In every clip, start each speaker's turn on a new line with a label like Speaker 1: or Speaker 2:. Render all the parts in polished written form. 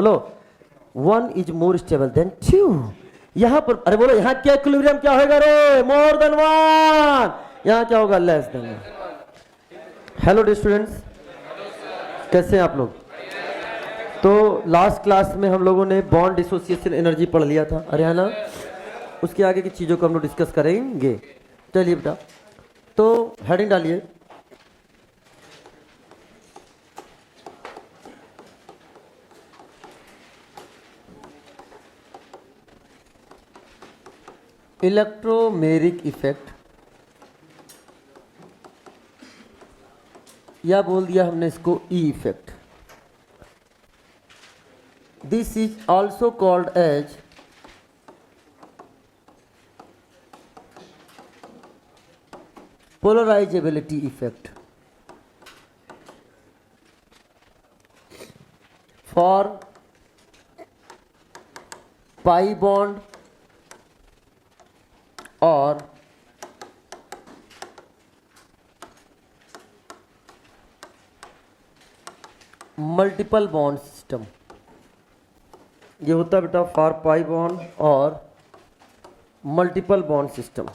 Speaker 1: बोलो one is more stable than two. यहां पर अरे बोलो यहां क्या इक्विलिब्रियम क्या होगा रे? More than one. यहां क्या होगा? Less than one. Hello dear students, कैसे हैं आप लोग? तो लास्ट क्लास में हम लोगों ने बॉन्ड डिसोसिएशन एनर्जी पढ़ लिया था, अरे है ना? उसके आगे की चीज़ों को हम लोग डिस्कस करेंगे। चलिए बेटा, तो हेडिंग डालिए। इलेक्ट्रोमेरिक इफेक्ट, या बोल दिया हमने इसको E effect. This is also called as polarisability effect for pi bond और मल्टीपल बॉन्ड सिस्टम। ये होता है बेटा फॉर पाई बॉन्ड और multiple bond system.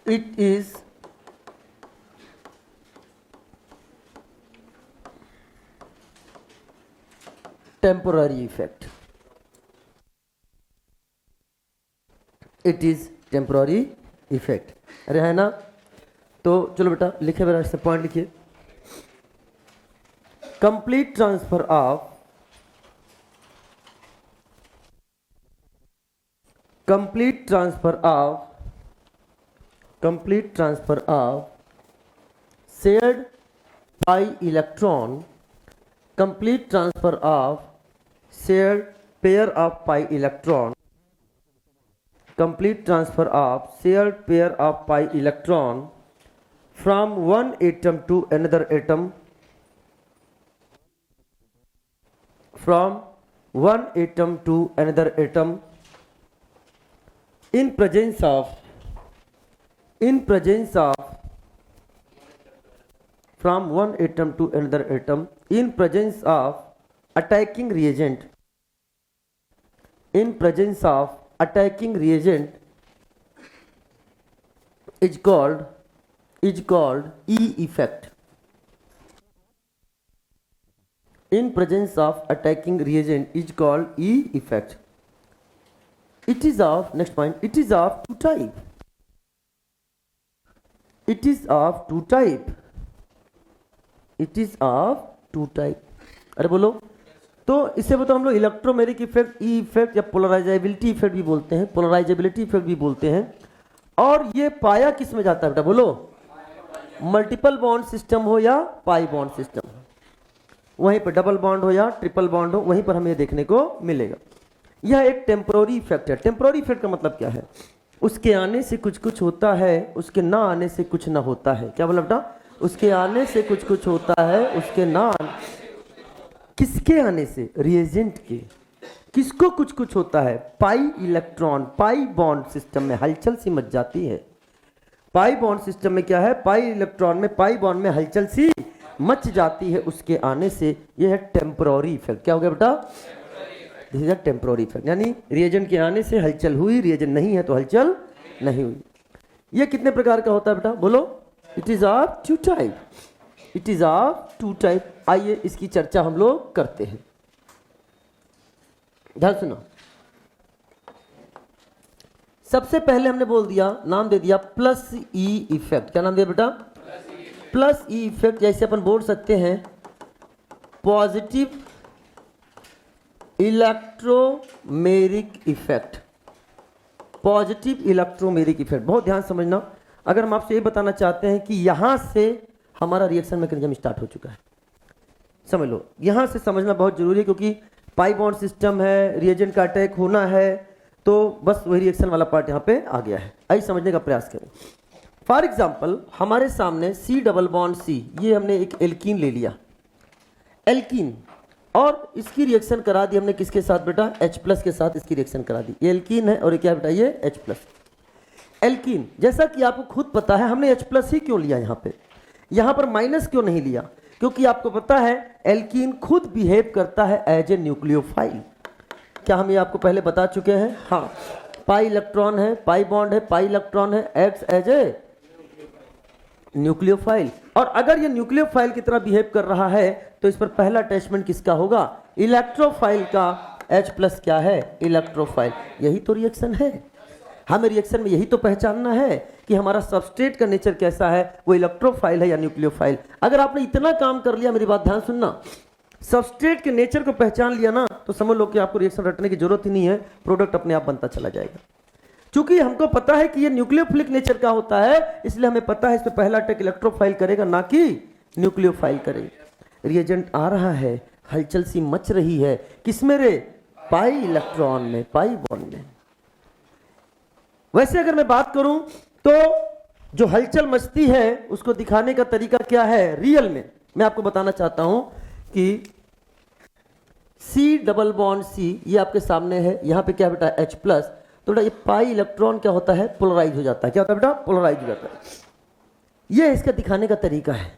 Speaker 1: It is temporary effect. It is temporary effect, अरे है ना? तो चलो बेटा लिखे, मेरा इससे पॉइंट लिखिए। Complete transfer of complete transfer of shared pi electron, complete transfer of shared pair of pi electron, complete transfer of shared pair of pi electron from one atom to another atom, from one atom to another atom in presence of from one atom to another atom in presence of attacking reagent, in presence of attacking reagent is called E effect. In presence of attacking reagent is called E effect. It is of, next point, it is of two type. It is of two type. It is of two type. अरे बोलो, तो इससे बताओ हम लोग electromeric effect, E effect या polarisability effect भी बोलते हैं, पोलराइजेबिलिटी इफेक्ट भी बोलते हैं। और ये पाया किस में जाता है बेटा? बोलो, मल्टीपल बॉन्ड सिस्टम हो या पाई बॉन्ड सिस्टम, वहीं पर डबल बॉन्ड हो या ट्रिपल बॉन्ड हो, वहीं पर हमें देखने को मिलेगा। यह एक टेम्पोररी इफेक्ट है। टेम्पोररी इफेक्ट का मतलब क्या है? उसके आने से कुछ कुछ होता है, उसके ना आने से कुछ ना होता है। क्या बोला बेटा? उसके आने से कुछ कुछ होता है, उसके ना। किसके आने से? रिएजेंट के। किसको कुछ कुछ होता है? Pi electron, pi bond system में हलचल सी मच जाती है। पाई बॉन्ड सिस्टम में क्या है? पाई इलेक्ट्रॉन में, पाई बॉन्ड में हलचल सी मच जाती है उसके आने से। यह है टेम्पोररी इफेक्ट। क्या हो गया बेटा? This is a temporary effect, यानी रिएजेंट के आने से हलचल हुई, रिएजेंट नहीं है तो हलचल नहीं हुई। यह कितने प्रकार का होता है बेटा? बोलो। It is of two type. It is of two type. आइए इसकी चर्चा हम लोग करते हैं। ध्यान सुनो, सबसे पहले हमने बोल दिया, नाम दे दिया प्लस ई इफेक्ट। क्या नाम दिया बेटा? Plus E effect. जैसे अपन बोल सकते हैं positive electromeric effect. Positive electromeric effect, बहुत ध्यान समझना। अगर हम आपसे ये बताना चाहते हैं कि यहां से हमारा रिएक्शन मैकेनिज्म स्टार्ट हो चुका है, समझ लो। यहां से समझना बहुत जरूरी है, क्योंकि पाई बॉन्ड सिस्टम है, रिएजेंट का अटैक होना है, तो बस वही रिएक्शन वाला पार्ट यहां पे आ गया है। आइए समझने का प्रयास करें। फॉर एग्जाम्पल, हमारे सामने C डबल बॉन्ड C, ये हमने एक एल्कीन ले लिया, एल्कीन, और इसकी रिएक्शन करा दी हमने किसके साथ बेटा? H प्लस के साथ इसकी रिएक्शन करा दी। ये एल्कीन है और ये क्या बेटा? ये H प्लस। एल्कीन, जैसा कि आपको खुद पता है, हमने H प्लस ही क्यों लिया यहाँ पे? यहां पर माइनस क्यों नहीं लिया? क्योंकि आपको पता है एल्कीन खुद बिहेव करता है एज ए न्यूक्लियोफाइल। क्या हम ये आपको पहले बता चुके हैं? हाँ, पाई इलेक्ट्रॉन है, पाई बॉन्ड है, पाई इलेक्ट्रॉन है, एक्ट्स एज ए न्यूक्लियोफाइल। और अगर ये न्यूक्लियोफाइल की तरह बिहेव कर रहा है तो इस पर पहला अटैचमेंट किसका होगा? इलेक्ट्रोफाइल का। H+ क्या है? इलेक्ट्रोफाइल। यही तो रिएक्शन है। हमें रिएक्शन में यही तो पहचानना है कि हमारा सबस्ट्रेट का नेचर कैसा है, वो इलेक्ट्रोफाइल है या न्यूक्लियोफाइल। अगर आपने इतना काम कर लिया, मेरी बात ध्यान सुनना, सबस्ट्रेट के नेचर को पहचान लिया ना, तो समझ लो कि आपको रिएक्शन रटने की जरूरत ही नहीं है, प्रोडक्ट अपने आप बनता चला जाएगा। क्योंकि हमको पता है कि ये न्यूक्लियोफिलिक नेचर का होता है, इसलिए हमें पता है इसमें पहला अटैक इलेक्ट्रोफाइल करेगा, ना कि न्यूक्लियोफाइल करेगा। रिएजेंट आ रहा है, हलचल सी मच रही है, किसमें रे? पाई इलेक्ट्रॉन में, पाई बॉन्ड में। वैसे अगर मैं बात करूं तो जो हलचल मचती है उसको दिखाने का तरीका क्या है रियल में? मैं आपको बताना चाहता हूं कि C+C ये आपके सामने है, यहां पे क्या बेटा? H+। तो बेटा ये पाई इलेक्ट्रॉन क्या होता है? पोलराइज हो जाता है। क्या होता है बेटा? पोलराइज हो जाता है। ये इसका दिखाने का तरीका है।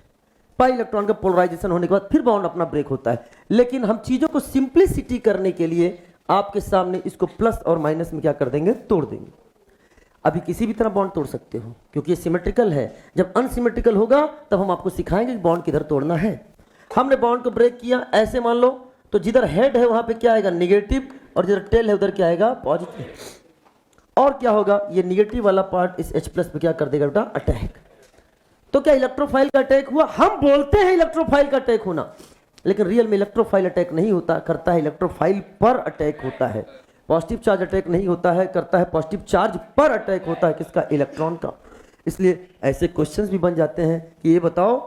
Speaker 1: पाई इलेक्ट्रॉन का पोलराइजेशन होने के बाद फिर बॉन्ड अपना ब्रेक होता है। लेकिन हम चीजों को सिंप्लिसिटी करने के लिए आपके सामने इसको प्लस और माइनस में क्या कर देंगे? तोड़ देंगे। अभी किसी भी तरह बॉन्ड तोड़ सकते हो क्योंकि ये सिमेट्रिकल है। जब अनसिमेट्रिकल होगा तब हम आपको सिखाएंगे कि बॉन्ड किधर तोड़ना है। हमने बॉन्ड को ब्रेक किया, ऐसे मान लो, तो जिधर हेड है वहां पे क्या आएगा? निगेटिव, और जिधर टेल है उधर क्या आएगा? पॉजिटिव। और क्या होगा? ये निगेटिव वाला पार्ट इस H+ पे क्या कर देगा बेटा? अटैक। तो क्या इलेक्ट्रोफाइल का अटैक हुआ? हम बोलते हैं इलेक्ट्रोफाइल का अटैक होना, लेकिन रियल में इलेक्ट्रोफाइल अटैक नहीं होता, करता है इलेक्ट्रोफाइल पर अटैक होता है। पॉजिटिव चार्ज अटैक नहीं होता है, करता है पॉजिटिव चार्ज पर अटैक होता है। किसका? इलेक्ट्रॉन का। इसलिए ऐसे क्वेश्चंस भी बन जाते हैं कि ये बताओ,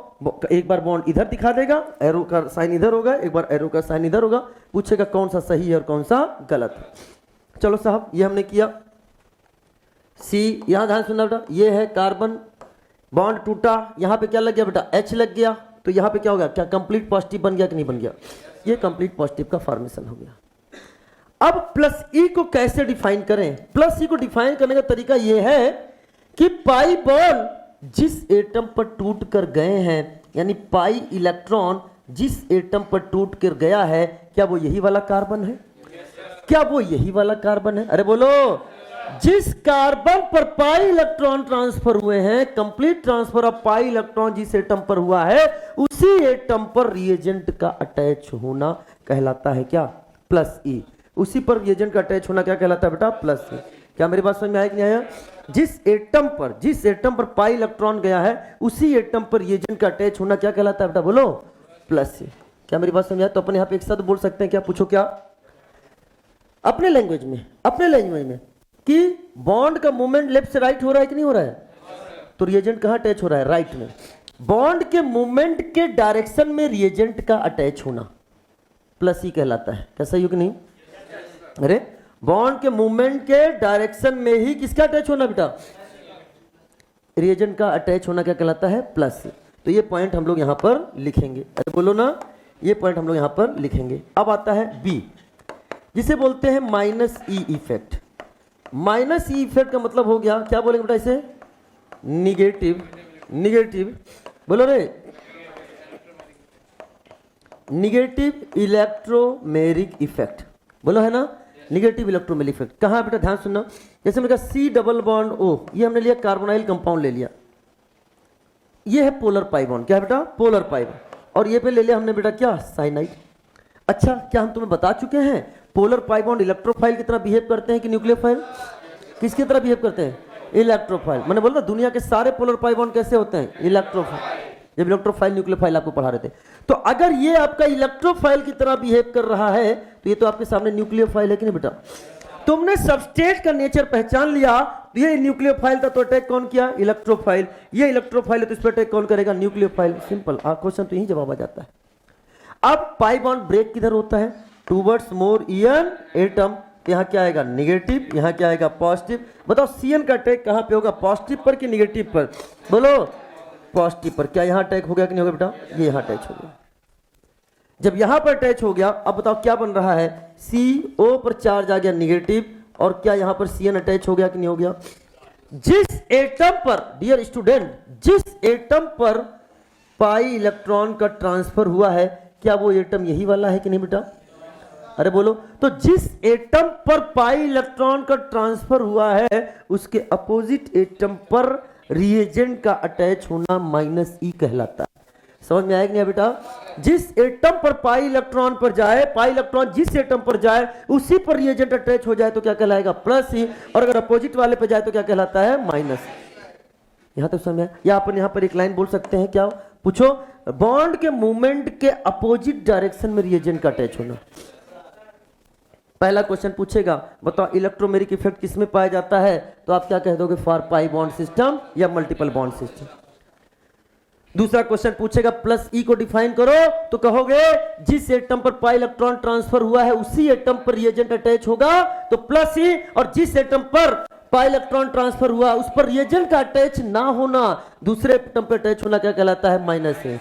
Speaker 1: एक बार बॉन्ड इधर दिखा देगा, एरो का साइन इधर होगा, एक बार एरो का साइन इधर होगा, पूछेगा कौन सा सही है और कौन सा गलत है। चलो साहब, ये हमने किया। सी, यहां ध्यान सुनना बेटा, ये है कार्बन, बॉन्ड टूटा, यहां पे क्या लग गया बेटा? H लग गया। तो यहां पे क्या हो गया? क्या कंप्लीट पॉजिटिव बन गया कि नहीं बन गया? ये कंप्लीट पॉजिटिव का फॉर्मेशन हो गया। अब +E को कैसे डिफाइन करें? +E को डिफाइन करने का तरीका यह है कि पाई बॉन्ड जिस एटम पर टूट कर गए हैं, यानी पाई इलेक्ट्रॉन जिस एटम पर टूट कर गया है, क्या वो यही वाला कार्बन है? क्या वो यही वाला कार्बन है? अरे बोलो। जिस कार्बन पर पाई इलेक्ट्रॉन ट्रांसफर हुए हैं, complete transfer of pi electron जिस एटम पर हुआ है, उसी एटम पर रिएजेंट का अटैच होना कहलाता है क्या? +E। उसी पर रिएजेंट का अटैच होना क्या कहलाता है बेटा? +E। क्या मेरी बात समझ में आया कि नहीं आया? जिस एटम पर पाई इलेक्ट्रॉन गया है, उसी एटम पर रिएजेंट का अटैच होना क्या कहलाता है बेटा? बोलो। +E। क्या मेरी बात समझ में आया? तो अपन यहां पे एक शब्द बोल सकते हैं, क्या? पूछो क्या? अपने लैंग्वेज में कि बॉन्ड का मूवमेंट लेफ्ट से राइट हो रहा है कि नहीं हो रहा है? तो रिएजेंट कहां अटैच हो रहा है? राइट में। बॉन्ड के मूवमेंट के डायरेक्शन में रिएजेंट का अटैच होना +E कहलाता है। क्या सही हो कि नहीं? अरे बॉन्ड के मूवमेंट के डायरेक्शन में ही किसका अटैच होना बेटा? रिएजेंट का अटैच होना क्या कहलाता है? +E। तो ये पॉइंट हम लोग यहां पर लिखेंगे। अरे बोलो ना, ये पॉइंट हम लोग यहां पर लिखेंगे। अब आता है B, जिसे बोलते हैं -E इफेक्ट। -E इफेक्ट का मतलब हो गया, क्या बोलेंगे बेटा इसे? निगेटिव बोलो रे, निगेटिव इलेक्ट्रोमेरिक इफेक्ट बोलो, है ना? निगेटिव इलेक्ट्रोमेरिक इफेक्ट कहां बेटा? ध्यान सुनना। जैसे मैंने कहा C+O, ये हमने लिया कार्बोनाइल कंपाउंड ले लिया, ये है पोलर पाई बॉन्ड। क्या है बेटा? पोलर पाई बॉन्ड। और ये पे ले लिया हमने बेटा क्या? साइनाइड। अच्छा, क्या हम तुम्हें बता चुके हैं पोलर पाई बॉन्ड इलेक्ट्रोफाइल की तरह बिहेव करते हैं कि न्यूक्लियोफाइल? किसकी तरह बिहेव करते हैं? इलेक्ट्रोफाइल। मैंने बोला दुनिया के सारे पोलर पाई बॉन्ड कैसे होते हैं? इलेक्ट्रोफाइल। जब इलेक्ट्रोफाइल न्यूक्लियोफाइल आपको पढ़ा रहे थे, तो अगर ये आपका इलेक्ट्रोफाइल की तरह बिहेव कर रहा है तो ये तो आपके सामने न्यूक्लियोफाइल है कि नहीं बेटा? तुमने सबस्ट्रेट का नेचर पहचान लिया, तो ये न्यूक्लियोफाइल था, तो अटैक कौन किया? इलेक्ट्रोफाइल। ये इलेक्ट्रोफाइल है तो इस पर अटैक कौन करेगा? न्यूक्लियोफाइल। सिंपल, क्वेश्चन तो यही जवाब आ जाता है। अब पाई बॉन्ड ब्रेक किधर होता है? टूवर्ड्स मोर ईयन एटम। यहाँ क्या आएगा? निगेटिव, यहाँ क्या आएगा? पॉजिटिव। बताओ CN का अटैक कहां पे होगा? पॉजिटिव पर कि निगेटिव पर? बोलो। पॉजिटिव पर। क्या यहां अटैक हो गया कि नहीं हो गया बेटा? ये यहां अटैच हो गया। जब यहां पर अटैच हो गया, अब बताओ क्या बन रहा है? CO पर चार्ज आ गया निगेटिव, और क्या यहां पर CN अटैच हो गया कि नहीं हो गया? जिस एटम पर, डियर स्टूडेंट, जिस एटम पर पाई इलेक्ट्रॉन का ट्रांसफर हुआ है, क्या वो एटम यही वाला है कि नहीं बेटा? अरे बोलो। तो जिस एटम पर पाई इलेक्ट्रॉन का ट्रांसफर हुआ है उसके अपोजिट एटम पर रिएजेंट का अटैच होना -e कहलाता है। समझ में आएगा नहीं बेटा? जिस एटम पर पाई इलेक्ट्रॉन पर जाए, पाई इलेक्ट्रॉन जिस एटम पर जाए उसी पर रिएजेंट अटैच हो जाए तो क्या कहलाएगा? +e। और अगर अपोजिट वाले पर जाए तो क्या कहलाता है? -e। यहां तक समझ में? या अपन यहां पर एक लाइन बोल सकते हैं, क्या पूछो? बॉन्ड के मूवमेंट के अपोजिट डायरेक्शन में रिएजेंट का अटैच होना। पहला क्वेश्चन पूछेगा, बताओ इलेक्ट्रोमेरिक इफेक्ट किसमें पाया जाता है? तो आप क्या कह दोगे? फॉर पाई बॉन्ड सिस्टम या मल्टीपल बॉन्ड सिस्टम। दूसरा क्वेश्चन पूछेगा +e को डिफाइन करो, तो कहोगे जिस एटम पर पाई इलेक्ट्रॉन ट्रांसफर हुआ है उसी एटम पर रिएजेंट अटैच होगा तो +e, और जिस एटम पर पाई इलेक्ट्रॉन ट्रांसफर हुआ उस पर रिएजेंट का अटैच ना होना, दूसरे एटम पर अटैच होना, क्या कहलाता है? -e।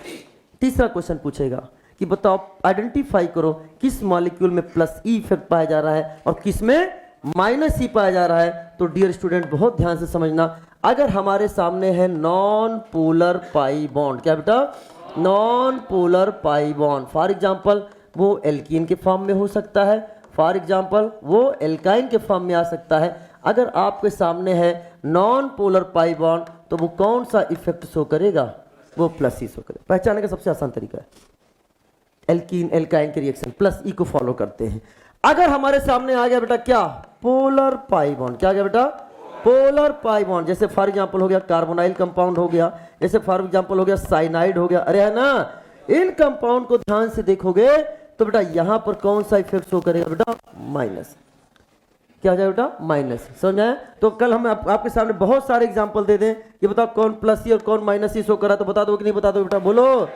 Speaker 1: तीसरा क्वेश्चन पूछेगा कि बताओ आइडेंटिफाई करो किस मॉलिक्यूल में +e इफेक्ट पाया जा रहा है और किस में -e पाया जा रहा है। तो डियर स्टूडेंट बहुत ध्यान से समझना, अगर हमारे सामने है नॉन पोलर पाई बॉन्ड, क्या बेटा? Non polar pi bond, for example वो एल्कीन के फॉर्म में हो सकता है, फॉर एग्जांपल वो एल्काइन के फॉर्म में आ सकता है। अगर आपके सामने है नॉन पोलर पाई बॉन्ड तो वो कौन सा इफेक्ट शो करेगा? वो +e शो करेगा। पहचानने का सबसे आसान तरीका है एल्कीन एल्काइन के रिएक्शन +e को फॉलो करते हैं। अगर हमारे सामने आ गया बेटा क्या? Polar pi bond. क्या आ गया बेटा? Polar pi bond. जैसे फॉर एग्जांपल हो गया कार्बोनाइल कंपाउंड हो गया, जैसे फॉर एग्जांपल हो गया साइनाइड हो गया, अरे है ना? इन कंपाउंड को ध्यान से देखोगे तो बेटा यहां पर कौन सा इफेक्ट शो करेगा बेटा? माइनस। क्या हो जाएगा बेटा? -e। समझ आया? तो कल हम आपके सामने बहुत सारे एग्जांपल दे दें कि बताओ कौन +e और कौन -e शो करा, तो बता दो कि नहीं बता दो बेटा? बोलो।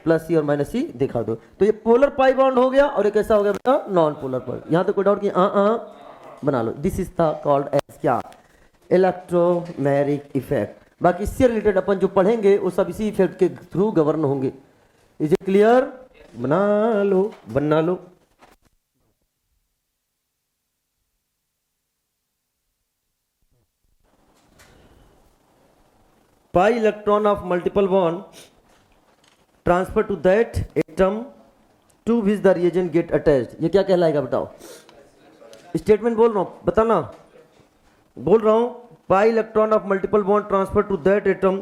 Speaker 1: +e और -e दिखा दो। तो ये पोलर पाई बॉन्ड हो गया और ये कैसा हो गया बेटा? Non polar bond. यहां तो कोई डाउट कि बना लो। This is the called as क्या? Electromeric effect. बाकी इससे रिलेटेड अपन जो पढ़ेंगे वो सब इसी इफेक्ट के थ्रू गवर्न होंगे। Is it clear? बना लो। Pi electron of multiple bond transfer to that atom to which the reagent get attached. ये क्या कहलाएगा बताओ? स्टेटमेंट बोल रहा हूं, बताना। बोल रहा हूं pi electron of multiple bond transfer to that atom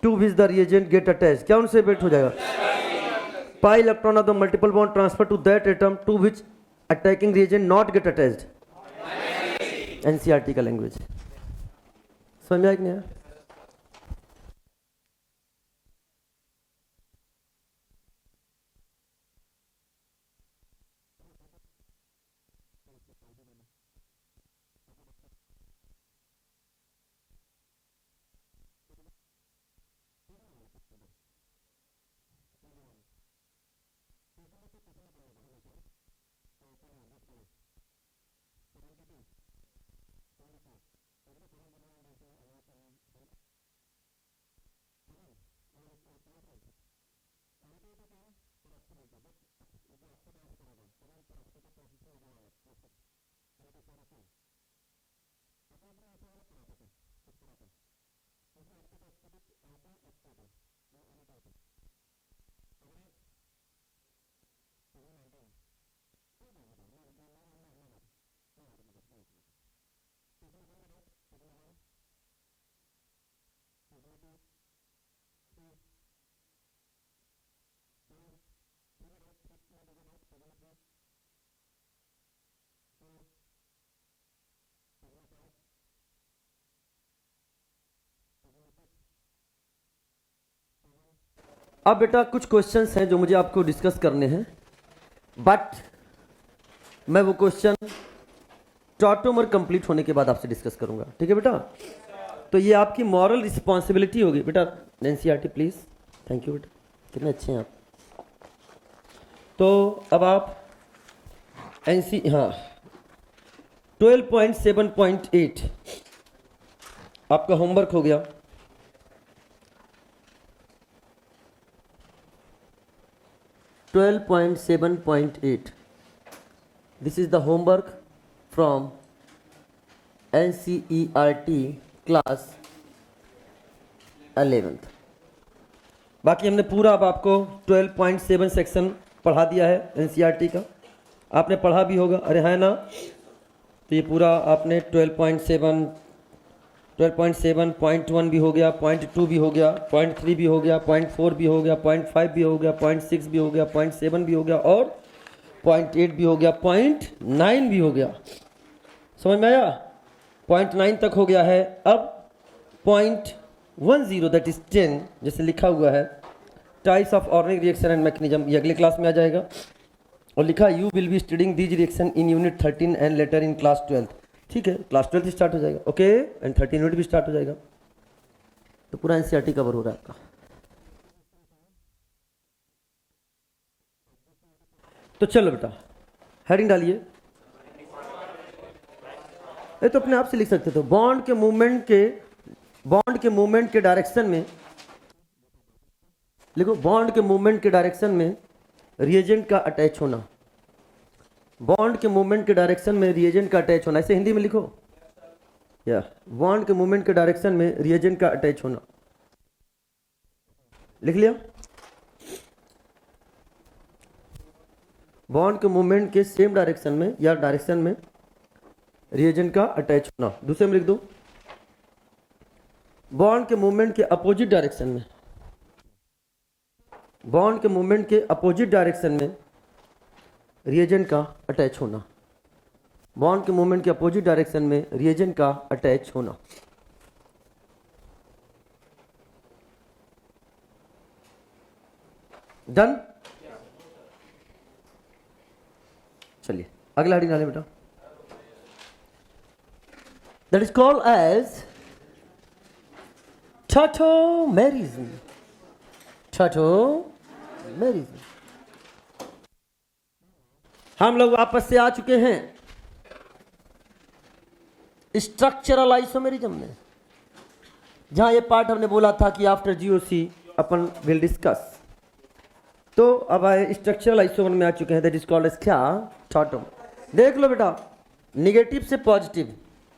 Speaker 1: to which the reagent get attached, क्या उनसे वेट हो जाएगा? Pi electron of the multiple bond transfer to that atom to which attacking reagent not get attached. NCERT का language समझ में आया कि नहीं? अब बेटा कुछ क्वेश्चंस हैं जो मुझे आपको डिस्कस करने हैं, बट मैं वो क्वेश्चन टॉटोमर कंप्लीट होने के बाद आपसे डिस्कस करूंगा, ठीक है बेटा? तो ये आपकी मॉरल रिस्पॉन्सिबिलिटी होगी बेटा। एनसीईआरटी प्लीज, थैंक यू बेटा, कितने अच्छे हैं आप। तो अब आप हाँ 12.7.8 आपका होमवर्क हो गया। (12.7.8) This is the homework from NCERT class 11th. बाकी हमने पूरा अब आपको 12.7 सेक्शन पढ़ा दिया है एनसीईआरटी का, आपने पढ़ा भी होगा, अरे है ना। तो ये पूरा आपने 12.7 .1 भी हो गया, .2 भी हो गया, .3 भी हो गया, .4 भी हो गया, .5 भी हो गया, .6 भी हो गया, .7 भी हो गया और .8 भी हो गया, .9 भी हो गया। समझ में आया? .9 तक हो गया है। अब .10 दैट इज 10 जैसे लिखा हुआ है, types of organic reaction and mechanism, ये अगले क्लास में आ जाएगा। और लिखा you will be studying these reaction in unit 13 and later in class 12। ठीक है, क्लास 12 स्टार्ट हो जाएगा, ओके, एंड 13 यूनिट भी स्टार्ट हो जाएगा। तो पूरा एनसीईआरटी कवर हो रहा है आपका। तो चलो बेटा हेडिंग डालिए। ये तो अपने आप से लिख सकते थे, बॉन्ड के मूवमेंट के डायरेक्शन में लिखो, बॉन्ड के मूवमेंट के डायरेक्शन में रिएजेंट का अटैच होना, बॉन्ड के मूवमेंट के डायरेक्शन में रिएजेंट का अटैच होना, ऐसे हिंदी में लिखो, या बॉन्ड के मूवमेंट के डायरेक्शन में रिएजेंट का अटैच होना। लिख लिया? बॉन्ड के मूवमेंट के सेम डायरेक्शन में या डायरेक्शन में रिएजेंट का अटैच होना। दूसरे में लिख दो, बॉन्ड के मूवमेंट के अपोजिट डायरेक्शन में, बॉन्ड के मूवमेंट के अपोजिट डायरेक्शन में रिएजेंट का अटैच होना, बॉन्ड के मूवमेंट के अपोजिट डायरेक्शन में रिएजेंट का अटैच होना। डन? चलिए अगला हेडिंग डालें बेटा। That is called as tautomerism. Tautomerism. हम लोग वापस से आ चुके हैं स्ट्रक्चरल आइसोमेरिज्म में, जहां ये पार्ट हमने बोला था कि after GOC upon will discuss. तो अब आए स्ट्रक्चरल आइसोमर में आ चुके हैं, दैट इज कॉल्ड एज क्या? टॉटोम। देख लो बेटा, निगेटिव से पॉजिटिव,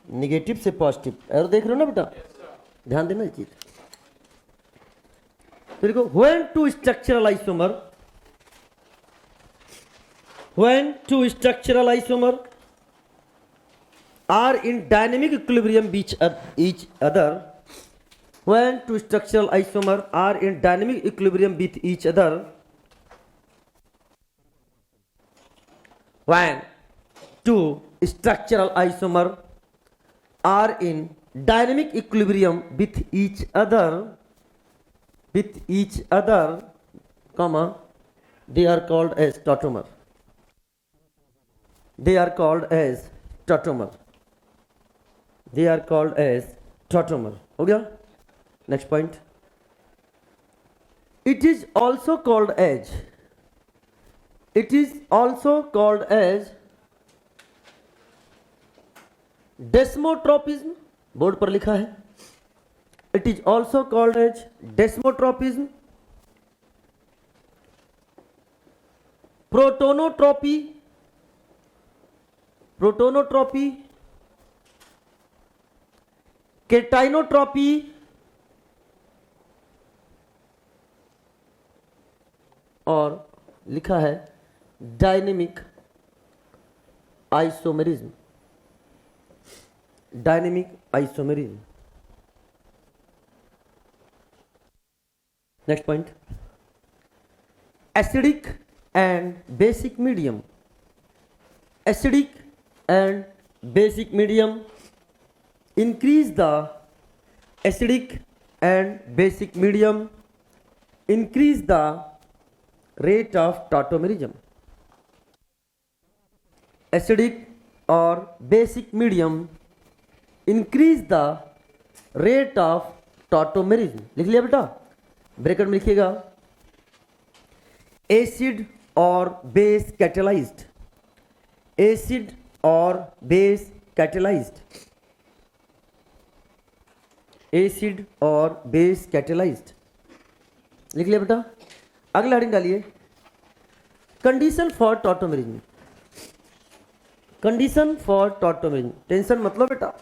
Speaker 1: निगेटिव से पॉजिटिव, और देख रहे हो ना बेटा, ध्यान देना ये चीज। तो देखो, when two structural isomer, when two structural isomer are in dynamic equilibrium with each other, when two structural isomer are in dynamic equilibrium with each other, when two structural isomer are in dynamic equilibrium with each other, comma, they are called as tautomer. They are called as tautomer. They are called as tautomer. हो गया? Next point. It is also called as, it is also called as desmotropism. Board पर लिखा है, it is also called as desmotropism, protonotropy, प्रोटोनोट्रॉपी, केटाइनोट्रॉपी और लिखा है dynamic isomerism. Dynamic isomerism. Next point, acidic and basic medium. Acidic and basic medium increase the acidic and basic medium increase the rate of tautomerism. Acidic or basic medium increase the rate of tautomerism. लिख लिया बेटा? Bracket में लिखिएगा, acid और base catalysed, acid और base catalysed, acid और base catalysed. लिख लिया बेटा? अगला हेडिंग डालिए, condition for tautomerism. Condition for tautomerism. Tension मतलब बेटा,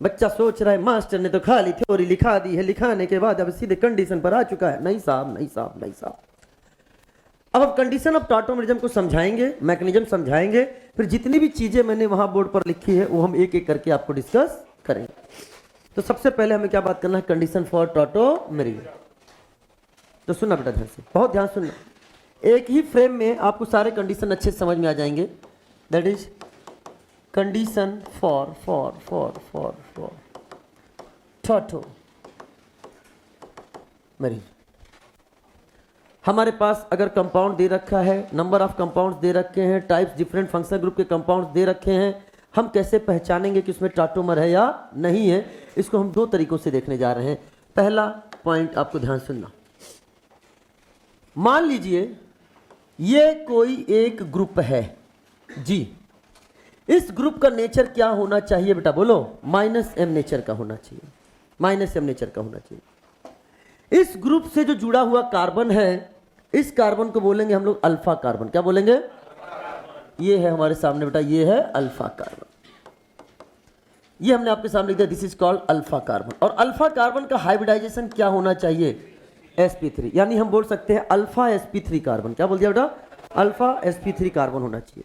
Speaker 1: बच्चा सोच रहा है मास्टर ने तो खाली थ्योरी लिखा दी है, लिखाने के बाद अब सीधे कंडीशन पर आ चुका है। नहीं साहब, नहीं साहब, नहीं साहब। अब कंडीशन ऑफ टॉटोमेरिज्म को समझाएंगे, मैकेनिज्म समझाएंगे, फिर जितनी भी चीजें मैंने वहां बोर्ड पर लिखी है वो हम एक एक करके आपको डिस्कस करेंगे। तो सबसे पहले हमें क्या बात करना है, कंडीशन फॉर टॉटोमेरिज्म। तो सुनना बेटा ध्यान से, बहुत ध्यान सुनना। एक ही फ्रेम में आपको सारे कंडीशन अच्छे से समझ में आ जाएंगे। That is condition for tautomerism. हमारे पास अगर कंपाउंड दे रखा है, नंबर ऑफ कंपाउंड्स दे रखे हैं, टाइप्स डिफरेंट फंक्शनल ग्रुप के कंपाउंड्स दे रखे हैं, हम कैसे पहचानेंगे कि उसमें टॉटोमर है या नहीं है, इसको हम दो तरीकों से देखने जा रहे हैं। पहला पॉइंट आपको ध्यान सुनना। मान लीजिए ये कोई एक ग्रुप है जी, इस ग्रुप का नेचर क्या होना चाहिए बेटा, बोलो? -m नेचर का होना चाहिए, -m नेचर का होना चाहिए। इस ग्रुप से जो जुड़ा हुआ कार्बन है, इस कार्बन को बोलेंगे हम लोग अल्फा कार्बन। क्या बोलेंगे? ये है हमारे सामने बेटा, ये है अल्फा कार्बन। ये हमने आपके सामने लिख दिया, this is called alpha carbon. और अल्फा कार्बन का हाइब्रिडाइजेशन क्या होना चाहिए? sp3, यानी हम बोल सकते हैं अल्फा sp3 कार्बन। क्या बोल दिया बेटा? अल्फा sp3 कार्बन होना चाहिए।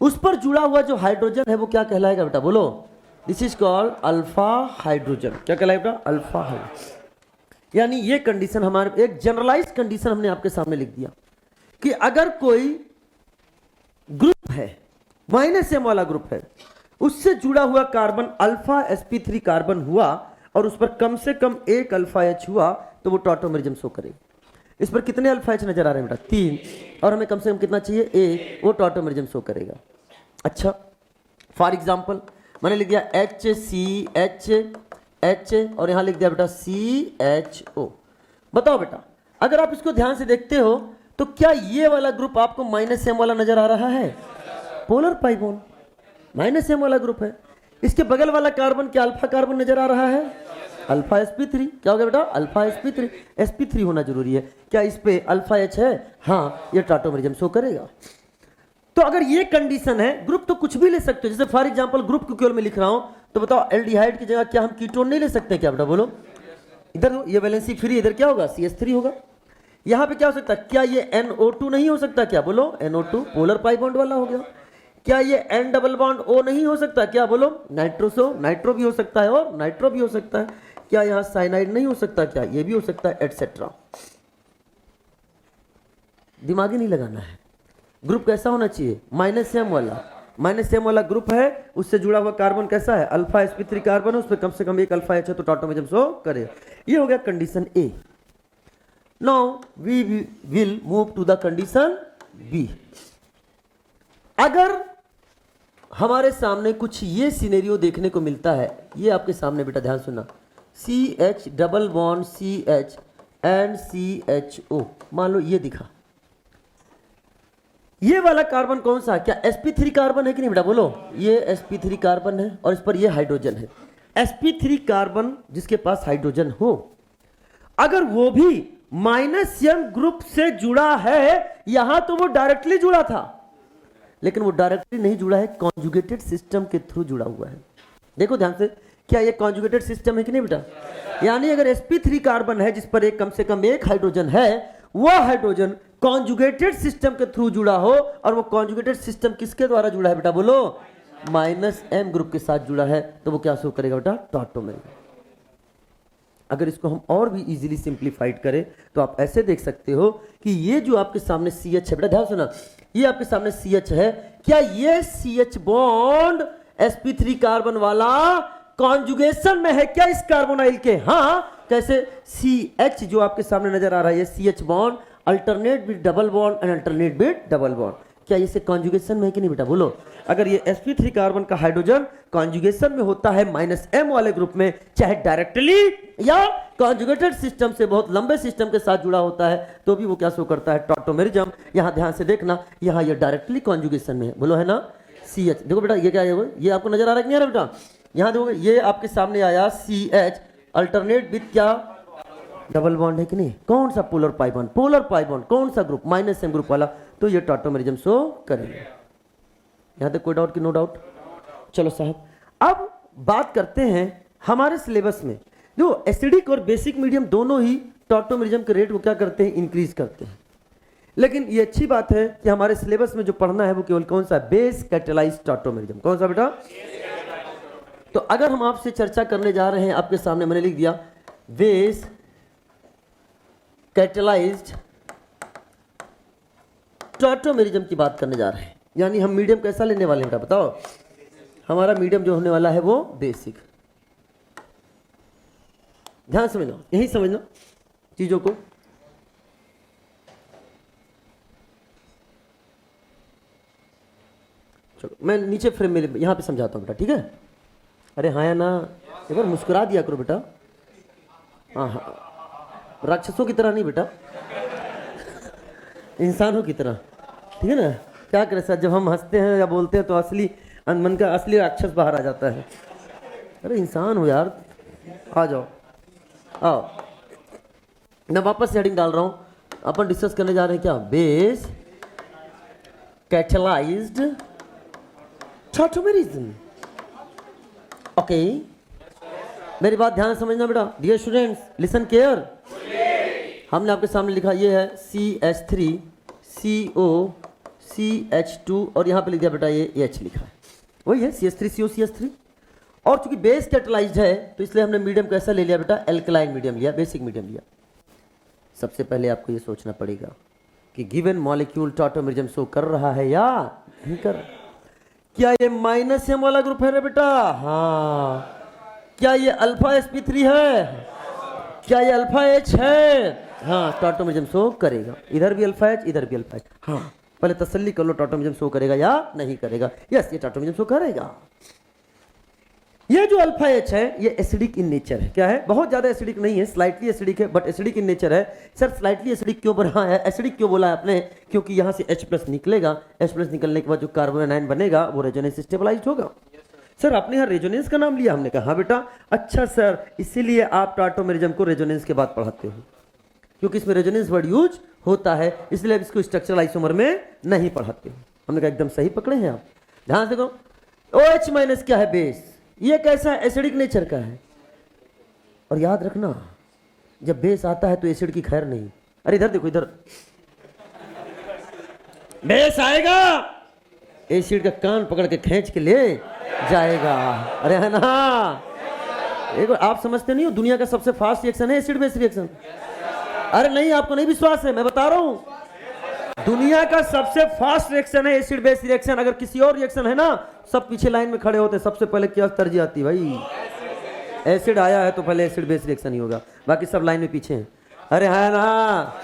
Speaker 1: उस पर जुड़ा हुआ जो हाइड्रोजन है वो क्या कहलाएगा बेटा, बोलो? This is called alpha hydrogen. क्या कहलाएगा बेटा? Alpha hydrogen. यानी ये कंडीशन हमारे, एक जनरलाइज कंडीशन हमने आपके सामने लिख दिया कि अगर कोई ग्रुप है, -m वाला ग्रुप है, उससे जुड़ा हुआ कार्बन अल्फा sp3 कार्बन हुआ और उस पर कम से कम एक अल्फा H हुआ तो वो टॉटोमेरिज्म शो करेगा। इस पर कितने अल्फा H नजर आ रहे हैं बेटा? 3, और हमें कम से कम कितना चाहिए? 1, वो टॉटोमेरिज्म शो करेगा। अच्छा, फॉर एग्जाम्पल मैंने लिख दिया HCH और यहां लिख दिया बेटा CHO। बताओ बेटा, अगर आप इसको ध्यान से देखते हो तो क्या ये वाला ग्रुप आपको -m वाला नजर आ रहा है? पोलर पाई बॉन्ड -m वाला ग्रुप है। इसके बगल वाला कार्बन क्या अल्फा कार्बन नजर आ रहा है? Alpha sp3। क्या हो गया बेटा? अल्फा sp3 होना जरूरी है। क्या इस पे अल्फा H है? हाँ, ये टॉटोमेरिज्म शो करेगा। तो अगर ये कंडीशन है, ग्रुप तो कुछ भी ले सकते हो। जैसे फॉर एग्जांपल ग्रुप को केवल मैं लिख रहा हूं तो बताओ एल्डिहाइड की जगह क्या हम कीटोन नहीं ले सकते? क्या बेटा बोलो? इधर ये वैलेंसी फ्री, इधर क्या होगा? CH3 होगा। यहां पे क्या हो सकता है? क्या ये NO2 नहीं हो सकता? क्या बोलो? NO2 पोलर पाई बॉन्ड वाला हो गया। क्या ये N डबल बॉन्ड O नहीं हो सकता? क्या बोलो? नाइट्रोसो, नाइट्रो भी हो सकता है और नाइट्रो भी हो सकता है। क्या यहां साइनाइड नहीं हो सकता? क्या ये भी हो सकता है, एटसेट्रा। दिमाग ही नहीं लगाना है। ग्रुप कैसा होना चाहिए? -m वाला। -m वाला ग्रुप है, उससे जुड़ा हुआ कार्बन कैसा है? अल्फा sp3 कार्बन है, उस पर कम से कम एक अल्फा H है तो टॉटोमेरिज्म शो करे। ये हो गया condition A। Now we will move to the condition B। अगर हमारे सामने कुछ ये सिनेरियो देखने को मिलता है, ये आपके सामने बेटा ध्यान सुनना, CH double bond CH and CHO, मान लो ये दिखा। ये वाला कार्बन कौन सा है? क्या sp3 कार्बन है कि नहीं बेटा, बोलो? ये sp3 कार्बन है और इस पर ये हाइड्रोजन है। sp3 कार्बन जिसके पास हाइड्रोजन हो, अगर वो भी -m ग्रुप से जुड़ा है, यहां तो वो डायरेक्टली जुड़ा था, लेकिन वो डायरेक्टली नहीं जुड़ा है, कॉन्जुगेटेड सिस्टम के थ्रू जुड़ा हुआ है। देखो ध्यान से, क्या ये कॉन्जुगेटेड सिस्टम है कि नहीं बेटा? यानी अगर sp3 कार्बन है जिस पर एक कम से कम एक हाइड्रोजन है, वह हाइड्रोजन कॉन्जुगेटेड सिस्टम के थ्रू जुड़ा हो, और वो कॉन्जुगेटेड सिस्टम किसके द्वारा जुड़ा है बेटा, बोलो? -m ग्रुप के साथ जुड़ा है, तो वो क्या शो करेगा बेटा? टॉटोमेरिज्म। अगर इसको हम और भी इजीली सिंप्लीफाइड करें तो आप ऐसे देख सकते हो कि ये जो आपके सामने CH है बेटा, ध्यान सुना, ये आपके सामने CH है, क्या ये CH बॉन्ड sp3 कार्बन वाला कॉन्जुगेशन में है क्या इस कार्बोनाइल के? हाँ। कैसे? CH जो आपके सामने नजर आ रहा है, ये CH bond alternate with double bond and alternate with double bond, क्या इसे कॉन्जुगेशन में है कि नहीं बेटा, बोलो? अगर ये sp3 कार्बन का हाइड्रोजन कॉन्जुगेशन में होता है -m वाले ग्रुप में, चाहे डायरेक्टली या कॉन्जुगेटेड सिस्टम से बहुत लंबे सिस्टम के साथ जुड़ा होता है, तो भी वो क्या शो करता है? टॉटोमेरिज्म। यहां ध्यान से देखना, यहां ये डायरेक्टली कॉन्जुगेशन में है, बोलो है ना? CH। देखो बेटा ये क्या है, ये आपको नजर आ रहा है कि नहीं आ रहा बेटा? यहां देखो, ये आपके सामने आया CH अल्टरनेट विद क्या? डबल बॉन्ड है कि नहीं? कौन सा? Polar pi bond. Polar pi bond कौन सा ग्रुप? -m ग्रुप वाला, तो ये टॉटोमेरिज्म शो करेंगे। यहां तक कोई डाउट कि नो डाउट? चलो साहब, अब बात करते हैं हमारे सिलेबस में, जो एसिडिक और बेसिक मीडियम दोनों ही टॉटोमेरिज्म के रेट को क्या करते हैं, इंक्रीज करते हैं। लेकिन ये अच्छी बात है कि हमारे सिलेबस में जो पढ़ना है वो केवल कौन सा, बेस कैटेलाइज्ड टॉटोमेरिज्म। कौन सा बेटा? तो अगर हम आपसे चर्चा करने जा रहे हैं, आपके सामने मैंने लिख दिया बेस कैटेलाइज्ड टॉटोमेरिज्म की बात करने जा रहे हैं, यानी हम मीडियम कैसा लेने वाले हैं बेटा बताओ? हमारा मीडियम जो होने वाला है वो बेसिक। ध्यान समझना, यही समझना चीजों को। चलो मैं नीचे फ्रेम में यहां पे समझाता हूं बेटा, ठीक है? अरे हाँ या ना, एक बार मुस्कुरा दिया करो बेटा। हाँ हाँ, राक्षसों की तरह नहीं बेटा, इंसानों की तरह, ठीक है ना? क्या करें सर, जब हम हंसते हैं या बोलते हैं तो असली मन का असली राक्षस बाहर आ जाता है। अरे इंसान हो यार, आ जाओ आओ। मैं वापस हेडिंग डाल रहा हूं, अपन डिस्कस करने जा रहे हैं क्या, बेस कैटेलाइज्ड टॉटोमेरिज्म। ओके, मेरी बात ध्यान से समझना बेटा। Dear students listen care. हमने आपके सामने लिखा ये है CH3 CO CH2 और यहाँ पे लिख दिया बेटा ये H लिखा है, वही है CH3 CO CH3। और चूंकि बेस कैटेलाइज्ड है तो इसलिए हमने मीडियम कैसा ले लिया बेटा, एल्कलाइन मीडियम लिया, बेसिक मीडियम लिया। सबसे पहले आपको ये सोचना पड़ेगा कि गिवन मॉलिक्यूल टॉटोमेरिज्म शो कर रहा है या नहीं कर रहा। क्या ये -M वाला ग्रुप है रे बेटा? हाँ। क्या ये अल्फा sp3 है? क्या ये अल्फा H है? हाँ, टॉटोमेरिज्म शो करेगा। इधर भी अल्फा H, इधर भी अल्फा H। हाँ, पहले तसल्ली कर लो, टॉटोमेरिज्म शो करेगा या नहीं करेगा? यस, ये टॉटोमेरिज्म शो करेगा। ये जो अल्फा H है ये एसिडिक इन नेचर है। क्या है? बहुत ज्यादा एसिडिक नहीं है, स्लाइटली एसिडिक है, बट एसिडिक इन नेचर है। सर स्लाइटली एसिडिक क्यों बना है, एसिडिक क्यों बोला है आपने? क्योंकि यहां से H+ निकलेगा, H+ निकलने के बाद जो कार्बन आयन बनेगा वो रेजोनेंस स्टेबलाइज्ड होगा। सर आपने यहाँ रेजोनेंस का नाम लिया, हमने कहा हाँ बेटा। अच्छा सर, इसीलिए आप टॉटोमेरिज्म को रेजोनेंस के बाद पढ़ाते हो, क्योंकि इसमें रेजोनेंस वर्ड यूज होता है, इसलिए आप इसको स्ट्रक्चरल आइसोमर में नहीं पढ़ाते हो। हमने कहा एकदम सही पकड़े हैं आप। ध्यान से देखो, OH- क्या है, बेस। ये कैसा है, एसिडिक नेचर का है। और याद रखना, जब बेस आता है तो एसिड की खैर नहीं। अरे इधर देखो, इधर बेस आएगा, एसिड का कान पकड़ के खींच के ले जाएगा। अरे है ना? एक आप समझते नहीं हो, दुनिया का सबसे फास्ट रिएक्शन है एसिड बेस रिएक्शन। अरे नहीं, आपको नहीं विश्वास है, मैं बता रहा हूं, दुनिया का सबसे फास्ट रिएक्शन है एसिड बेस रिएक्शन। अगर किसी और रिएक्शन है ना, सब पीछे लाइन में खड़े होते, सबसे पहले क्या तरजीह आती भाई? एसिड आया है तो पहले एसिड बेस रिएक्शन ही होगा, बाकी सब लाइन में पीछे हैं। अरे है ना?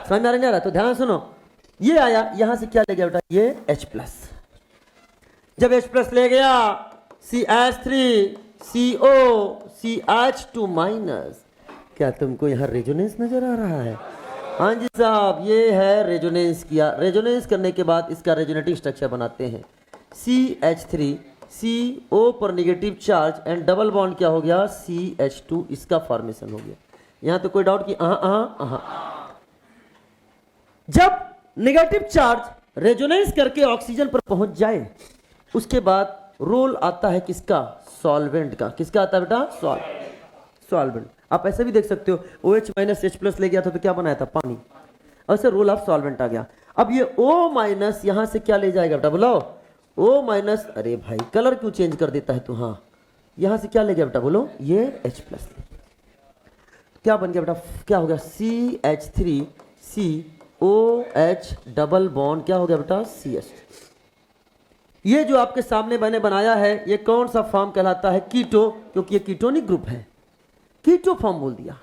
Speaker 1: समझ में आ रहा? तो ध्यान सुनो, ये आया, यहां से क्या ले गया बेटा, ये H+। जब H+ ले गया, CH3 CO CH2-। क्या तुमको यहां रेजोनेंस नजर आ रहा है? हाँ जी साहब, ये है रेजोनेंस किया। रेजोनेंस करने के बाद इसका रेजोनेटिव स्ट्रक्चर बनाते हैं। CH3 CO पर negative charge and double bond क्या हो गया, CH2, इसका फॉर्मेशन हो गया। यहां तो कोई डाउट कि जब नेगेटिव चार्ज रेजोनेंस करके ऑक्सीजन पर पहुंच जाए, उसके बाद रोल आता है किसका, सॉल्वेंट का। किसका आता है बेटा, सॉल्वेंट। आप ऐसे भी देख सकते हो, OH- H+ ले गया था तो क्या बनाया था, पानी, और से रोल ऑफ सॉल्वेंट आ गया। अब ये O- यहां से क्या ले जाएगा बेटा, बोलो O-। अरे भाई कलर क्यों चेंज कर देता है तू? हाँ, यहां से क्या ले गया बेटा, बोलो, ये H+। क्या बन गया बेटा, क्या हो गया, CH3 COH डबल बॉन्ड क्या हो गया बेटा, CH। ये जो आपके सामने मैंने बनाया है, ये कौन सा फॉर्म कहलाता है, कीटो, क्योंकि ये कीटोनिक ग्रुप है, कीटो फॉर्म बोल दिया।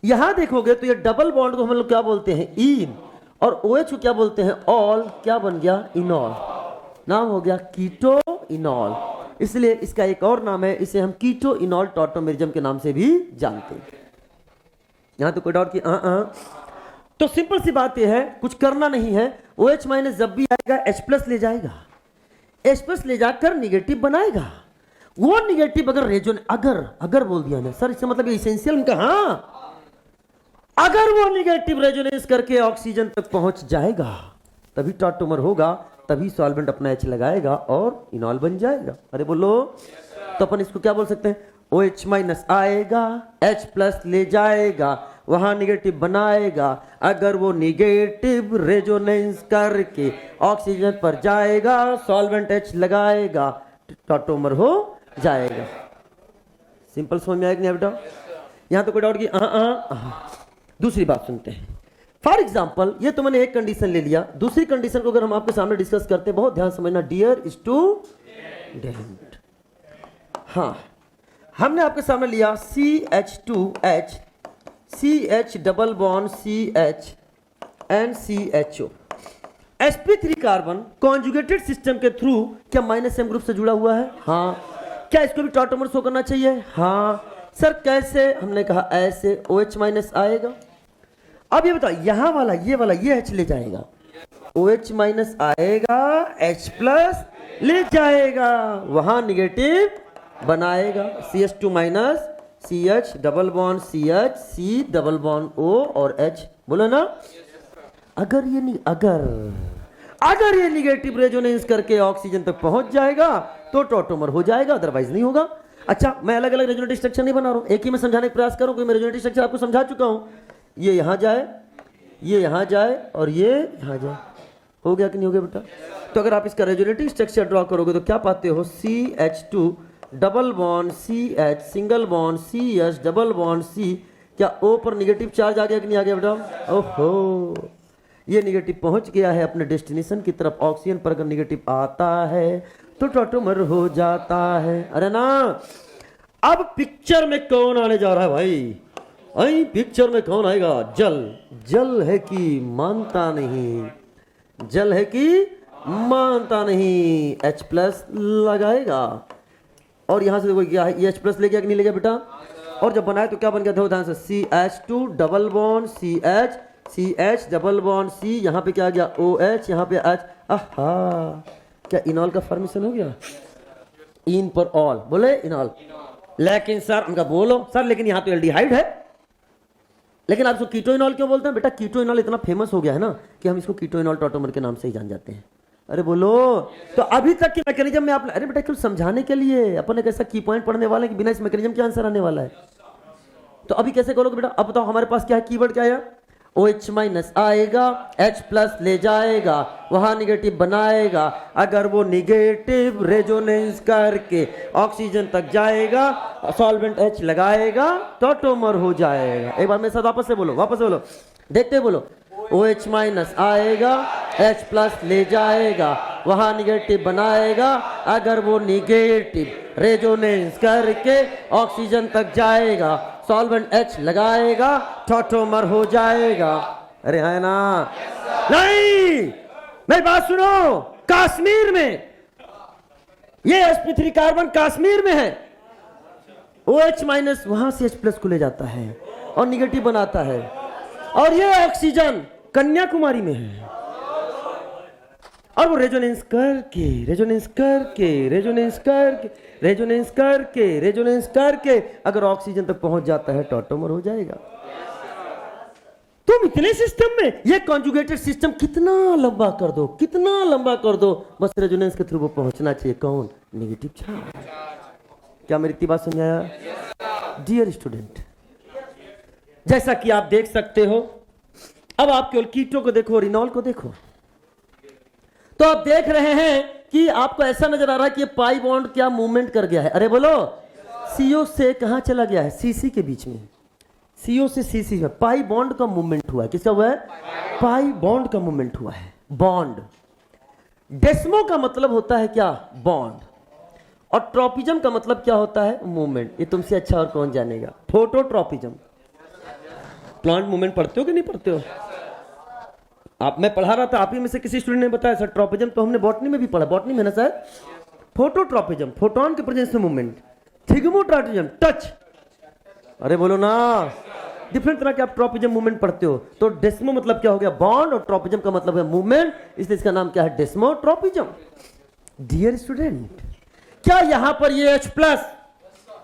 Speaker 1: यहां देखोगे तो ये डबल बॉन्ड को हम लोग क्या बोलते हैं, इन, और OH को क्या बोलते हैं, ऑल। क्या बन गया, इनॉल। नाम हो गया कीटो इनॉल। इसलिए इसका एक और नाम है, इसे हम कीटो इनॉल टॉटोमेरिज्म के नाम से भी जानते हैं। यहां तो कोई डाउट की तो सिंपल सी बात यह है, कुछ करना नहीं है। OH- जब भी आएगा H+ ले जाएगा, H+ ले जाकर निगेटिव बनाएगा। वो निगेटिव अगर अगर बोल दिया ना सर, इससे मतलब इसेंशियल का, हाँ, अगर वो निगेटिव रेजोनेंस करके ऑक्सीजन तक पहुंच जाएगा तभी टॉटोमर होगा, तभी सॉल्वेंट अपना H लगाएगा और इनॉल बन जाएगा। अरे बोलो, तो अपन इसको क्या बोल सकते हैं, OH माइनस आएगा, H प्लस ले जाएगा, वहां निगेटिव बनाएगा, अगर वो निगेटिव रेजोनेंस करके ऑक्सीजन पर जाएगा, सॉल्वेंट H लगाएगा, टॉटोमर हो जाएगा। सिंपल समझ में आएगा नहीं बेटा? यहां तो कोई डाउट की? दूसरी बात सुनते हैं। फॉर एग्जाम्पल, ये तो मैंने एक कंडीशन ले लिया, दूसरी कंडीशन को अगर हम आपके सामने डिस्कस करते हैं, बहुत ध्यान समझना, डियर स्टूडेंट। हाँ, हमने आपके सामने लिया CH2H, CH double bond CH and CHO, sp3 carbon conjugated system के थ्रू क्या माइनस M ग्रुप से जुड़ा हुआ है? हाँ। क्या इसको भी टॉटोमर शो करना चाहिए? हाँ। सर कैसे? हमने कहा ऐसे, OH माइनस आएगा। अब ये बताओ, यहां वाला ये H ले जाएगा, OH माइनस आएगा, H प्लस ले जाएगा, वहां निगेटिव बनाएगा, CH2 minus CH double bond CH, C double bond O और H, बोलो ना। अगर ये निगेटिव रेजोनेंस करके ऑक्सीजन तक पहुंच जाएगा तो टॉटोमर हो जाएगा, अदरवाइज नहीं होगा। अच्छा, मैं अलग अलग रेजोनेटिव स्ट्रक्चर नहीं बना रहा हूं, एक ही मैं समझाने का प्रयास करूं, क्योंकि मैं रेजोनेटिव स्ट्रक्चर आपको समझा चुका हूं। ये यहां जाए, ये यहां जाए और ये यहां जाए, हो गया कि नहीं हो गया बेटा? तो अगर आप इसका रेजोनेटिव स्ट्रक्चर ड्रॉ करोगे तो क्या पाते हो, CH2 double bond CH single bond CH double bond C, क्या O पर निगेटिव चार्ज आ गया कि नहीं आ गया बेटा? ओहो, ये निगेटिव पहुंच गया है अपने डेस्टिनेशन की तरफ। ऑक्सीजन पर अगर निगेटिव आता है तो टॉटोमर हो जाता है। अरे ना, अब पिक्चर में कौन आने जा रहा है भाई? पिक्चर में कौन आएगा? जल है कि मानता नहीं, जल है कि मानता नहीं, H प्लस लगाएगा और यहां से देखो क्या है, H प्लस ले गया कि नहीं ले गया बेटा? और जब बनाए तो क्या बन गया था? ध्यान से, CH2 double bond CH double bond C, यहाँ पे क्या आ गया? OH, यहाँ पे H। आहा, क्या इनॉल का फॉर्मेशन हो गया? इन पर ऑल, बोले इनॉल। लेकिन सर, उनका बोलो सर, लेकिन यहाँ तो एल्डिहाइड है, लेकिन आप इसको कीटोइनॉल क्यों बोलते हैं बेटा? कीटोइनॉल इतना फेमस हो गया है ना कि हम इसको कीटोइनॉल टॉटोमर के नाम से ही जान जाते हैं। अरे बोलो, तो अभी तक के मैकेनिज्म में आप, अरे बेटा कुछ समझाने के लिए अपन एक ऐसा की पॉइंट पढ़ने वाले हैं कि बिना इस मैकेनिज्म के आंसर आने वाला है। तो अभी कैसे करोगे बेटा? अब बताओ हमारे पास क्या है, कीवर्ड क्या है? OH माइनस आएगा, H प्लस ले जाएगा, वहां निगेटिव बनाएगा, अगर वो निगेटिव रेजोनेंस करके ऑक्सीजन तक जाएगा, सॉल्वेंट H लगाएगा, टॉटोमर हो जाएगा। एक बार मेरे साथ वापस से बोलो, देखते बोलो। OH माइनस आएगा, H प्लस ले जाएगा, वहां निगेटिव बनाएगा, अगर वो निगेटिव रेजोनेंस करके ऑक्सीजन तक जाएगा, सॉल्वेंट H लगाएगा, टॉटोमर हो जाएगा। अरे है ना? नहीं, मेरी बात सुनो। कश्मीर में ये sp3 कार्बन कश्मीर में है, OH माइनस वहां से H प्लस को ले जाता है और निगेटिव बनाता है, और ये ऑक्सीजन कन्याकुमारी में है, और वो रेजोनेंस करके अगर ऑक्सीजन तक पहुंच जाता है, टॉटोमर हो जाएगा। तुम इतने सिस्टम में ये कॉन्जुगेटेड सिस्टम कितना लंबा कर दो, बस रेजोनेंस के थ्रू वो पहुंचना चाहिए। कौन? Negative charge. क्या मेरी इतनी बात समझाया? डियर स्टूडेंट, जैसा कि आप देख सकते हो, अब आप केवल कीटो को देखो और इनॉल को देखो, तो आप देख रहे हैं कि आपको ऐसा नजर आ रहा है कि ये पाई बॉन्ड क्या मूवमेंट कर गया है। अरे बोलो, CO से कहां चला गया है? CC के बीच में, CO से CC में पाई बॉन्ड का मूवमेंट हुआ है। किसका हुआ है? पाई बॉन्ड का मूवमेंट हुआ है। बॉन्ड, डेस्मो का मतलब होता है क्या? बॉन्ड, और ट्रॉपिज्म का मतलब क्या होता है? मूवमेंट। ये तुमसे अच्छा और कौन जानेगा? फोटोट्रॉपिज्म। प्लांट मूवमेंट पढ़ते हो कि नहीं पढ़ते हो? आप, मैं पढ़ा रहा था, आप ही में से किसी स्टूडेंट ने बताया सर ट्रॉपिज्म तो हमने बॉटनी में भी पढ़ा, बॉटनी में ना सर, फोटोट्रॉपिज्म, फोटोन के प्रेजेंस में मूवमेंट। Thigmotropism, touch. अरे बोलो ना, डिफरेंट तरह के आप ट्रॉपिज्म मूवमेंट पढ़ते हो। तो डेस्मो मतलब क्या हो गया? बॉन्ड, और ट्रॉपिज्म का मतलब है मूवमेंट, इसलिए इसका नाम क्या है? डेस्मोट्रॉपिज्म। डियर स्टूडेंट, क्या यहां पर ये H प्लस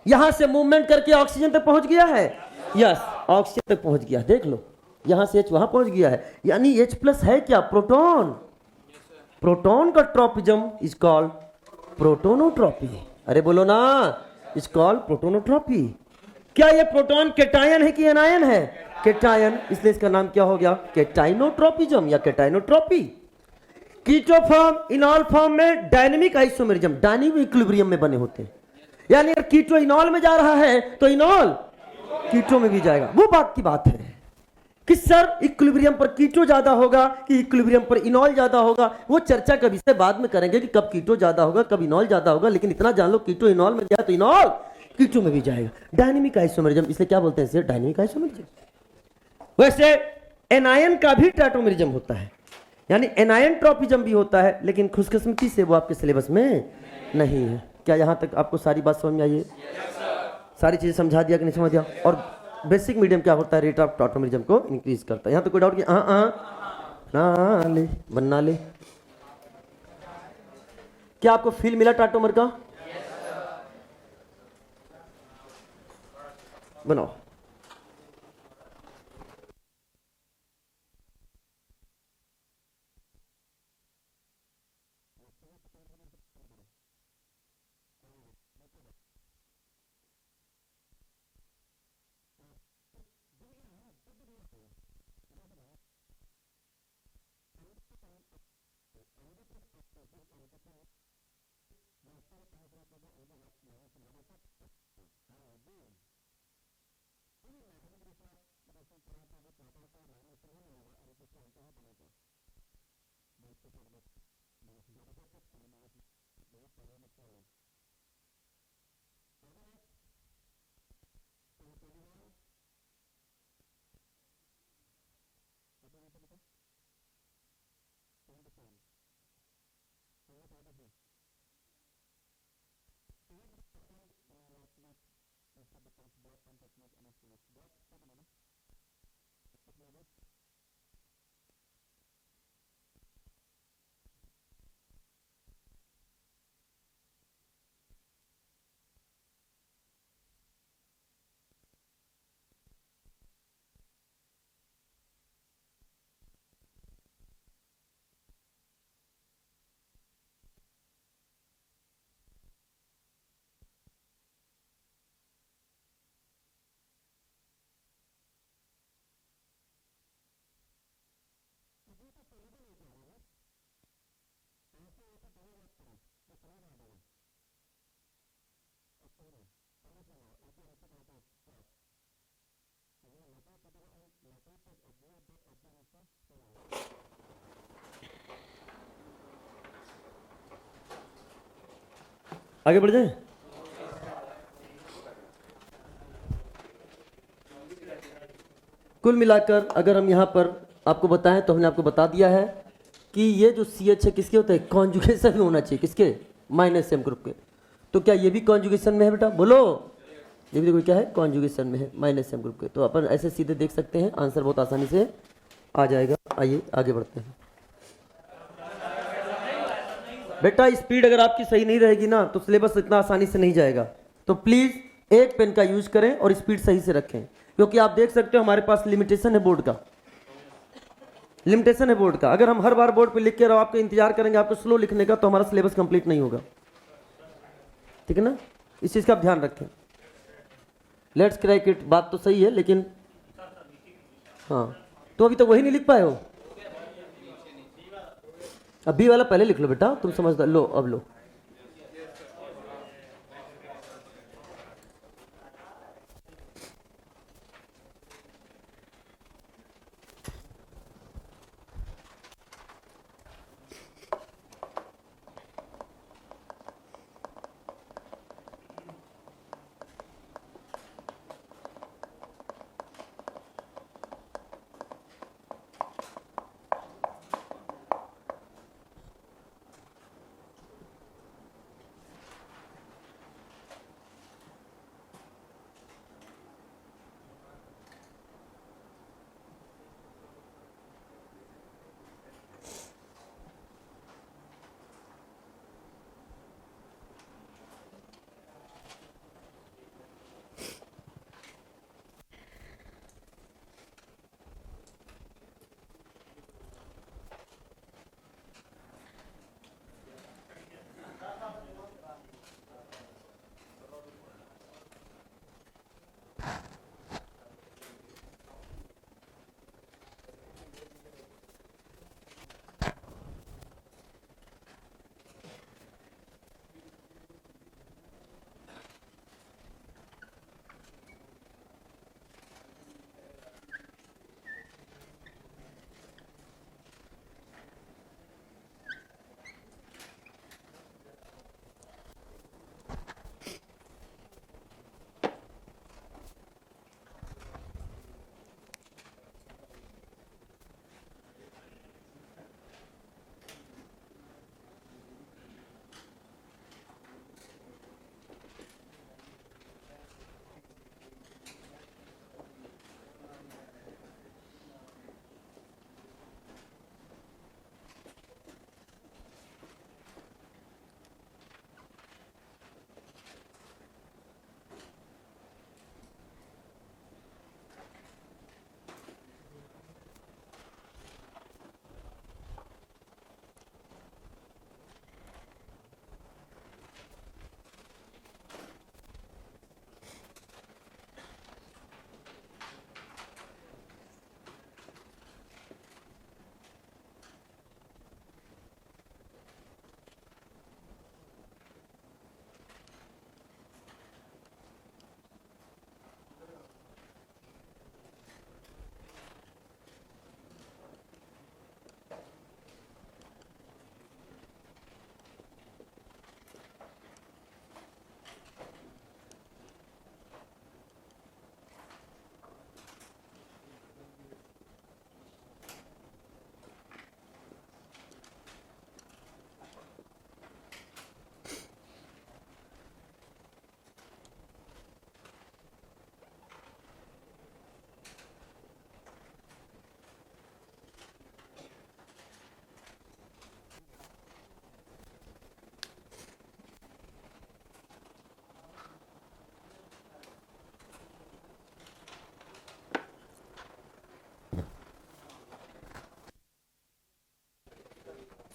Speaker 1: यहां से मूवमेंट करके ऑक्सीजन तक पहुंच गया है? यस, ऑक्सीजन तक पहुंच गया। देख लो, यहां से H वहां पहुंच गया है, यानी H प्लस है क्या? प्रोटॉन। प्रोटॉन का ट्रॉपिज्म इज कॉल्ड प्रोटोनोट्रॉपी। अरे बोलो ना, इट्स कॉल्ड प्रोटोनोट्रॉपी। क्या ये प्रोटॉन केटायन है कि एनायन है? केटायन, इसलिए इसका नाम क्या हो गया? केटाइनोट्रोपिज्म या केटाइनोट्रॉपी। कीटो फॉर्म, इनॉल फॉर्म में डायनेमिक आइसोमेरिज्म, डायनेमिक इक्विलिब्रियम में बने होते हैं। यानी अगर कीटो इनॉल में जा रहा है तो इनॉल कीटो में भी जाएगा। वो बात की बात है कि सर इक्विलिब्रियम पर कीटो ज्यादा होगा कि इक्विलिब्रियम पर इनॉल ज्यादा होगा, वो चर्चा कभी से बाद में करेंगे कि कब कीटो ज्यादा होगा कब इनॉल ज्यादा होगा। लेकिन इतना जान लो, कीटो इनॉल में गया तो इनॉल कीटो में भी जाएगा। डायनेमिक आइसोमेरिज्म, इसलिए क्या बोलते हैं इसे? Dynamic isomerism. वैसे एनायन का भी टाटोमेरिज्म होता है, यानी एनायन ट्रॉपिज्म भी होता है, लेकिन खुशकिस्मती से वो आपके सिलेबस में नहीं है। क्या यहां तक आपको सारी बात समझ में आई है? सारी चीजें समझा दिया कि नहीं समझ दिया? और बेसिक मीडियम क्या होता है? रेट ऑफ टाटोमेरिज्म को इंक्रीज करता है। यहां तो कोई डाउट? ना ले बनना ले। क्या आपको फील मिला टाटोमर का? बनाओ। आगे बढ़ जाए। कुल मिलाकर अगर हम यहाँ पर आपको बताएं तो हमने आपको बता दिया है कि ये जो CH है किसके होते हैं? कॉन्जुगेशन में होना चाहिए। किसके? माइनस एम ग्रुप के। तो क्या ये भी कॉन्जुगेशन में है बेटा? बोलो। ये भी देखो क्या है? कॉन्जुगेशन में है, माइनस एम ग्रुप के। तो अपन ऐसे सीधे देख सकते हैं, आंसर बहुत आसानी से आ जाएगा। आइए आगे बढ़ते हैं। बेटा स्पीड अगर आपकी सही नहीं रहेगी ना तो सिलेबस इतना आसानी से नहीं जाएगा। तो प्लीज एक पेन का यूज करें और स्पीड सही से रखें, क्योंकि आप देख सकते हो हमारे पास लिमिटेशन है बोर्ड का। लिमिटेशन है बोर्ड का। अगर हम हर बार बोर्ड पे लिख के और आपको इंतजार करेंगे आपको स्लो लिखने का, तो हमारा सिलेबस कंप्लीट नहीं होगा। ठीक है ना? इस चीज का आप ध्यान रखें। लेट्स क्रैक इट, बात तो सही है, लेकिन हाँ, तो अभी तक वही नहीं लिख पाए हो। अब बी वाला पहले लिख लो बेटा, तुम समझदार। लो अब लो।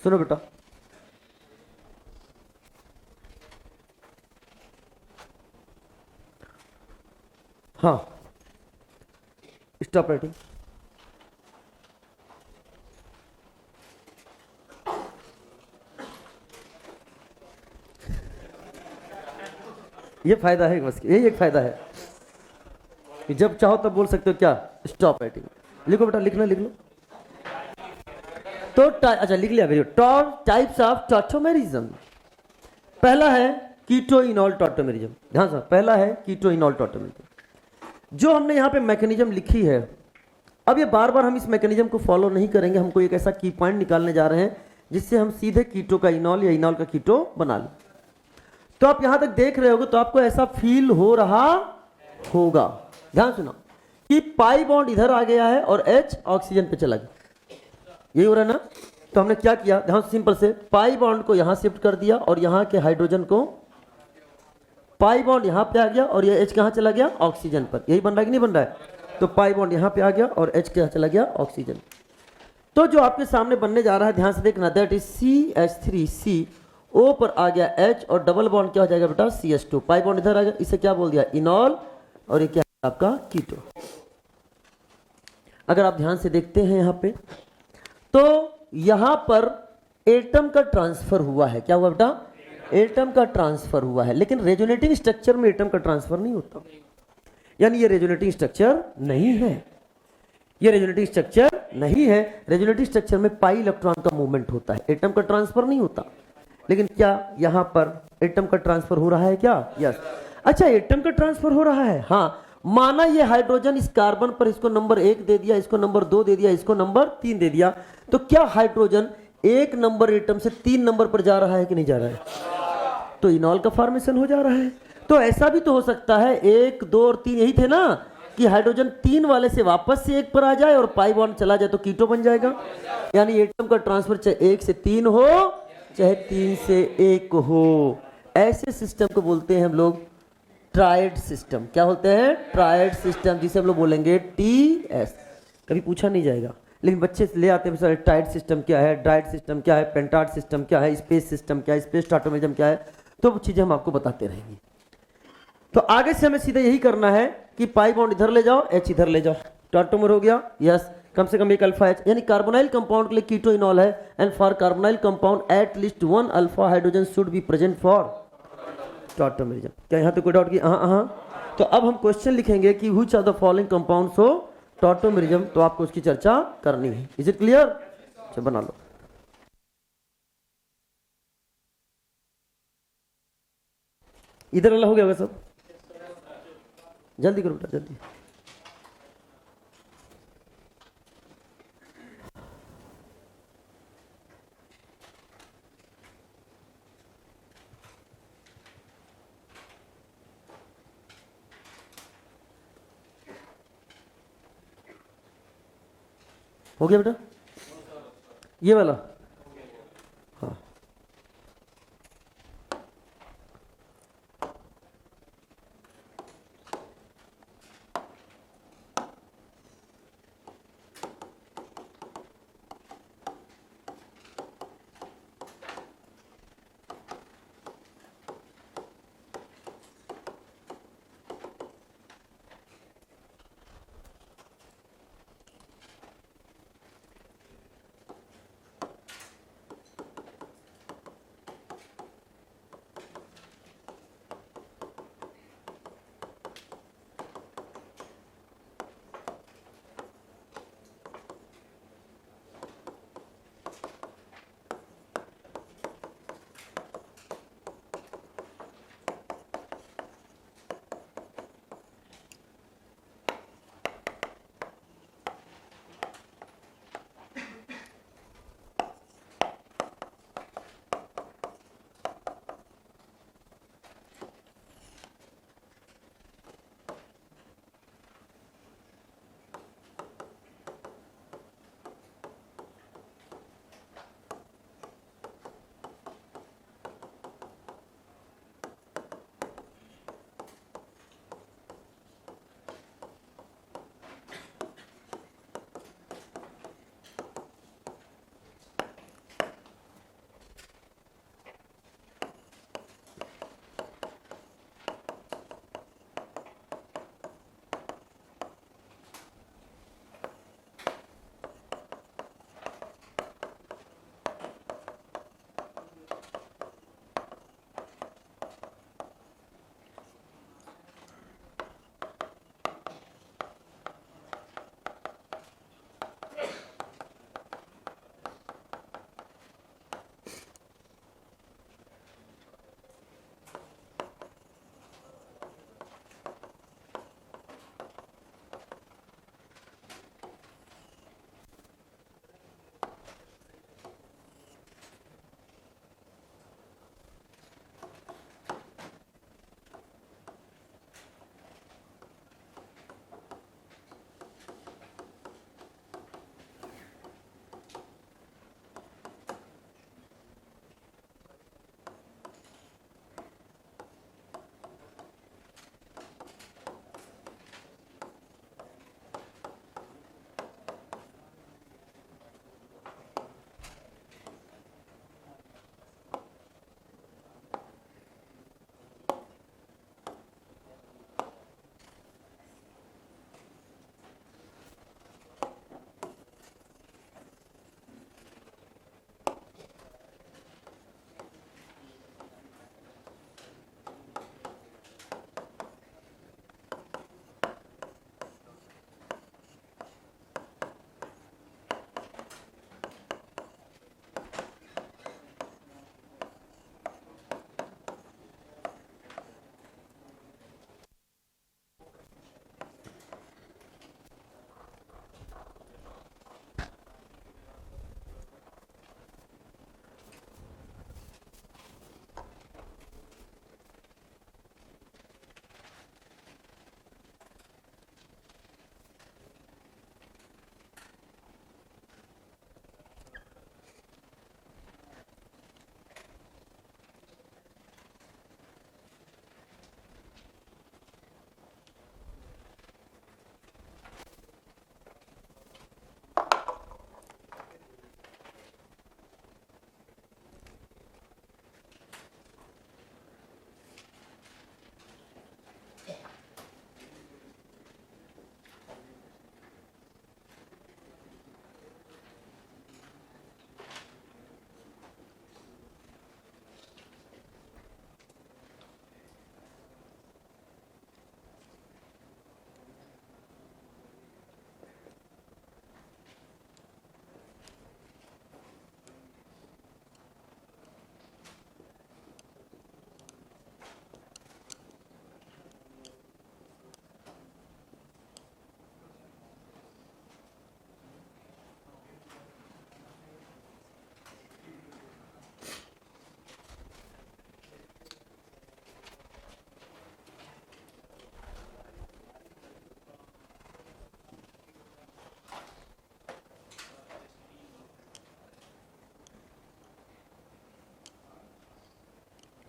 Speaker 1: सुनो बेटा, हाँ स्टॉप राइटिंग। ये फायदा है बस, यही एक फायदा है कि जब चाहो तब बोल सकते हो क्या, स्टॉप राइटिंग। लिखो बेटा, लिखना लिख लो। तो अच्छा लिख लिया, very good. Types of tautomerism. पहला है कीटो इनॉल टॉटोमेरिज्म। ध्यान से, पहला है कीटो इनॉल टॉटोमेरिज्म। जो हमने यहाँ पे मैकेनिज्म लिखी है, अब ये बार बार हम इस मैकेनिज्म को फॉलो नहीं करेंगे, हमको एक ऐसा की पॉइंट निकालने जा रहे हैं जिससे हम सीधे कीटो का इनॉल या इनॉल का कीटो बना लें। तो आप यहां तक देख रहे होगे तो आपको ऐसा फील हो रहा होगा, ध्यान सुना, कि पाई बॉन्ड इधर आ गया है और H ऑक्सीजन पे चला गया। यही हो रहा है ना? तो हमने क्या किया, ध्यान, सिंपल से पाई बॉन्ड को यहां शिफ्ट कर दिया और यहां के हाइड्रोजन को, पाई बॉन्ड यहां पे आ गया और ये H कहां चला गया, ऑक्सीजन पर। यही बन रहा है कि नहीं बन रहा है? तो पाई बॉन्ड यहां पे आ गया और H कहां चला गया, ऑक्सीजन। तो जो आपके सामने बनने जा रहा है, ध्यान से देखना, दैट इज CH3, O पर आ गया H और डबल बॉन्ड क्या हो जाएगा बेटा, CH2। पाई बॉन्ड इधर आ गया, इसे क्या बोल दिया, इनॉल, और ये क्या है आपका, कीटो। अगर आप ध्यान से देखते हैं यहां पे, तो यहां पर एटम का ट्रांसफर हुआ है। क्या हुआ बेटा, एटम का ट्रांसफर हुआ है, लेकिन रेजोनेटिंग स्ट्रक्चर में एटम का ट्रांसफर नहीं होता, यानी ये रेजोनेटिंग स्ट्रक्चर नहीं है, ये रेजोनेटिंग स्ट्रक्चर नहीं है। रेजोनेटिंग स्ट्रक्चर में पाई इलेक्ट्रॉन का मूवमेंट होता है, एटम का ट्रांसफर नहीं होता। लेकिन क्या यहां पर एटम का ट्रांसफर हो रहा है क्या, यस। अच्छा, एटम का ट्रांसफर हो रहा है, हाँ। माना ये हाइड्रोजन इस कार्बन पर इसको नंबर 1 दे दिया, इसको नंबर 2 दे दिया, इसको नंबर 3 दे दिया, तो क्या हाइड्रोजन 1 नंबर एटम से 3 नंबर पर जा रहा है कि नहीं जा रहा है? तो इनॉल का फॉर्मेशन हो जा रहा है। तो ऐसा भी तो हो सकता है, 1, 2 और 3 यही थे ना, कि हाइड्रोजन 3 वाले से वापस से 1 पर आ जाए और पाई बॉन्ड चला जाए तो कीटो बन जाएगा। यानी एटम का ट्रांसफर चाहे 1 से 3 हो, चाहे 3 से 1 हो, ऐसे सिस्टम को बोलते हैं हम लोग ट्राइड सिस्टम। क्या बोलते हैं, ट्राइड सिस्टम, जिसे हम लोग बोलेंगे TS। कभी पूछा नहीं जाएगा, लेकिन बच्चे ले आते हैं ट्राइड सिस्टम क्या है, ड्राइड सिस्टम क्या है, पेंटार्ड सिस्टम क्या है, स्पेस सिस्टम क्या है, स्पेस टॉटोमेरिज्म क्या है, तो वो चीजें हम आपको बताते रहेंगे। तो आगे से हमें सीधे यही करना है कि पाई बॉन्ड इधर ले जाओ, H इधर ले जाओ, टॉटोमर हो गया, यस। कम से कम एक अल्फा H, यानी कार्बोनाइल कंपाउंड के लिए कीटो इनॉल है, and for carbonyl compound at least 1 alpha hydrogen should be present for tautomerism. क्या यहां तो कोई डाउट की? हाँ। तो अब हम क्वेश्चन लिखेंगे कि which are the following compounds हो टॉटोमेरिज्म, तो आपको उसकी चर्चा करनी है। Is it clear? अच्छा, बना लो। इधर वाला हो गया होगा सब, जल्दी करो बेटा, जल्दी। हो गया बेटा, ये वाला, हाँ।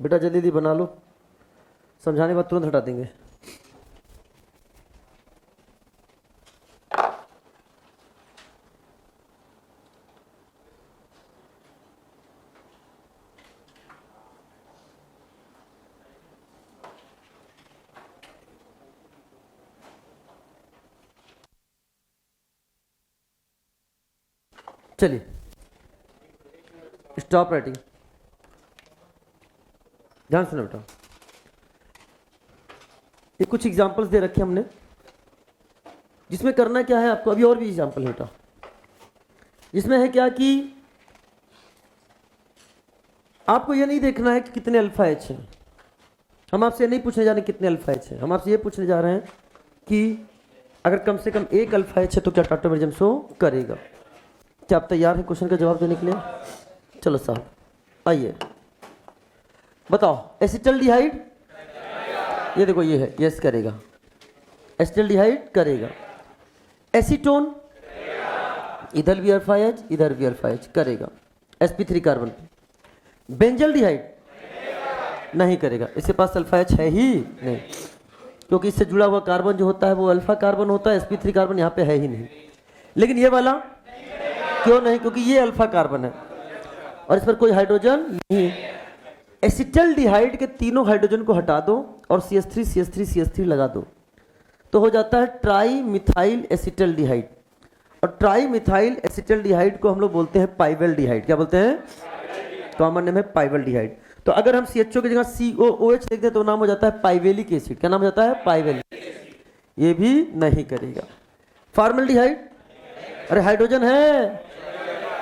Speaker 1: बेटा जल्दी जल्दी बना लो, समझाने के बाद तुरंत हटा देंगे। चलिए स्टॉप राइटिंग, ध्यान सुनो बेटा। ये कुछ एग्जांपल्स दे रखे हमने, जिसमें करना क्या है आपको, अभी और भी एग्जांपल है बेटा, जिसमें है क्या कि आपको ये नहीं देखना है कि कितने अल्फा एच हैं। हम आपसे नहीं पूछने जा रहे कितने अल्फा एच हैं, हम आपसे ये पूछने जा रहे हैं कि अगर कम से कम एक अल्फा एच है तो क्या टॉटोमेरिज्म शो करेगा। क्या आप तैयार हैं क्वेश्चन का जवाब देने के लिए? चलो साहब आइए बताओ। एसिटल्डिहाइड, ये देखो ये है, यस करेगा। एसिटल्डिहाइड करेगा। एसीटोन, इधर भी अल्फा एच इधर भी अल्फा एच करेगा, sp3 कार्बन। बेंजल्डिहाइड नहीं करेगा, इसके पास अल्फा एच है ही नहीं, क्योंकि इससे जुड़ा हुआ कार्बन जो होता है वो अल्फा कार्बन होता है, sp3 कार्बन यहाँ पे है ही नहीं। लेकिन ये वाला क्यों नहीं? क्योंकि ये अल्फा कार्बन है और इस पर कोई हाइड्रोजन नहीं। एसिटल्डिहाइड के तीनों हाइड्रोजन को हटा दो और CH3 CH3 CH3 लगा दो, तो हो जाता है ट्राई मिथाइल एसिटल्डिहाइड। और ट्राई मिथाइल एसिटल्डिहाइड को हम लोग बोलते हैं पाइवेल्डिहाइड। क्या बोलते हैं? कॉमन नेम है पाइवेल्डिहाइड। तो अगर हम CHO की जगह COOH लिख दें तो नाम हो जाता है पाइवेलिक एसिड। क्या नाम हो जाता है? पाइवेलिक। ये भी नहीं करेगा। फॉर्मल्डिहाइड, अरे हाइड्रोजन है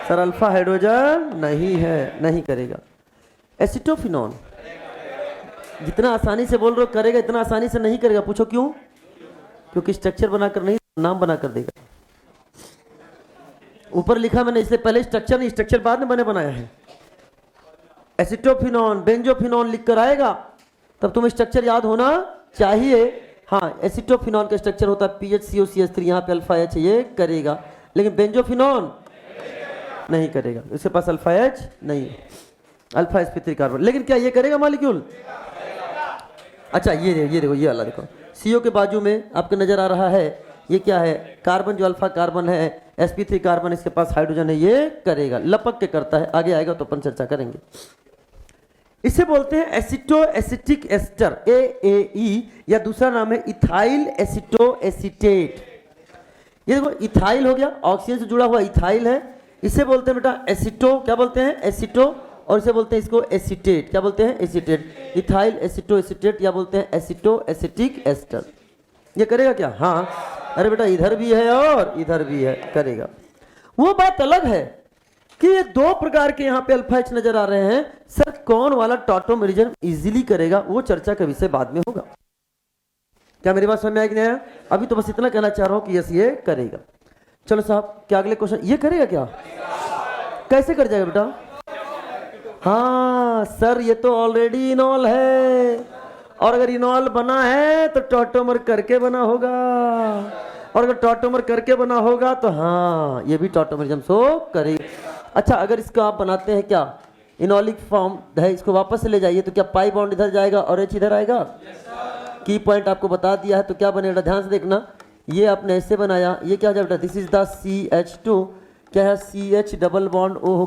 Speaker 1: सर, अल्फा हाइड्रोजन नहीं है, नहीं करेगा। एसिटोफिनॉन, जितना आसानी से बोल रहे हो करेगा, इतना आसानी से नहीं करेगा। पूछो क्यों? क्योंकि स्ट्रक्चर बनाकर नहीं, नाम बनाकर देगा। ऊपर लिखा मैंने, इससे पहले स्ट्रक्चर नहीं, स्ट्रक्चर बाद में मैंने बनाया है। एसिटोफिनॉन बेंजोफिनॉन लिख कर आएगा तब तुम्हें स्ट्रक्चर याद होना चाहिए। हाँ, एसिटोफिनॉन का स्ट्रक्चर होता है PHCOCH3, यहाँ पे अल्फा एच, ये करेगा। लेकिन बेंजोफिनॉन नहीं करेगा, इसके पास अल्फा एच नहीं, अल्फा sp3 कार्बन। लेकिन क्या ये करेगा मॉलिक्यूल? अच्छा ये देखो, ये वाला देखो, CO के बाजू में आपको नजर आ रहा है, ये क्या है? कार्बन जो अल्फा कार्बन है, sp3 कार्बन, इसके पास हाइड्रोजन है, ये करेगा, लपक के करता है। आगे आएगा तो अपन चर्चा करेंगे। इसे बोलते हैं एसिटो एसिटिक एस्टर, AAE, या दूसरा नाम है इथाइल एसिटो एसिटेट। ये देखो इथाइल हो गया, ऑक्सीजन से जुड़ा हुआ इथाइल है, इसे बोलते हैं बेटा एसिटो। क्या बोलते हैं? एसिटो। और इसे बोलते हैं इसको एसिटेट। क्या बोलते हैं? एसिटेट। इथाइल एसिटो एसिटेट, या बोलते हैं एसिटो एसिटिक एस्टर। ये करेगा क्या? हाँ, अरे बेटा इधर भी है और इधर भी है, करेगा। वो बात अलग है कि ये दो प्रकार के यहाँ पे अल्फा एच नजर आ रहे हैं। सर कौन वाला टॉटोमेरिज्म इजीली करेगा, वो चर्चा का विषय बाद में होगा। क्या मेरी बात समझ में आया कि नहीं आया? अभी तो बस इतना कहना चाह रहा हूं कि यस ये करेगा। चलो साहब, क्या अगले क्वेश्चन? ये करेगा क्या? कैसे कर जाएगा बेटा? हाँ सर, ये तो ऑलरेडी इनॉल है, और अगर इनॉल बना है तो टॉटोमर करके बना होगा, और अगर टॉटोमर करके बना होगा तो हाँ ये भी टॉटोमेरिज्म शो करेगा। अच्छा, अगर इसको आप बनाते हैं क्या, इनॉलिक फॉर्म है, इसको वापस से ले जाइए तो क्या पाई बॉन्ड इधर जाएगा और एच इधर आएगा? की पॉइंट आपको बता दिया है, तो क्या बनेगा? ध्यान से देखना, ये आपने ऐसे बनाया, ये क्या हो जाएगा? दिस इज द CH2, क्या है? CH डबल बॉन्ड O हो गया।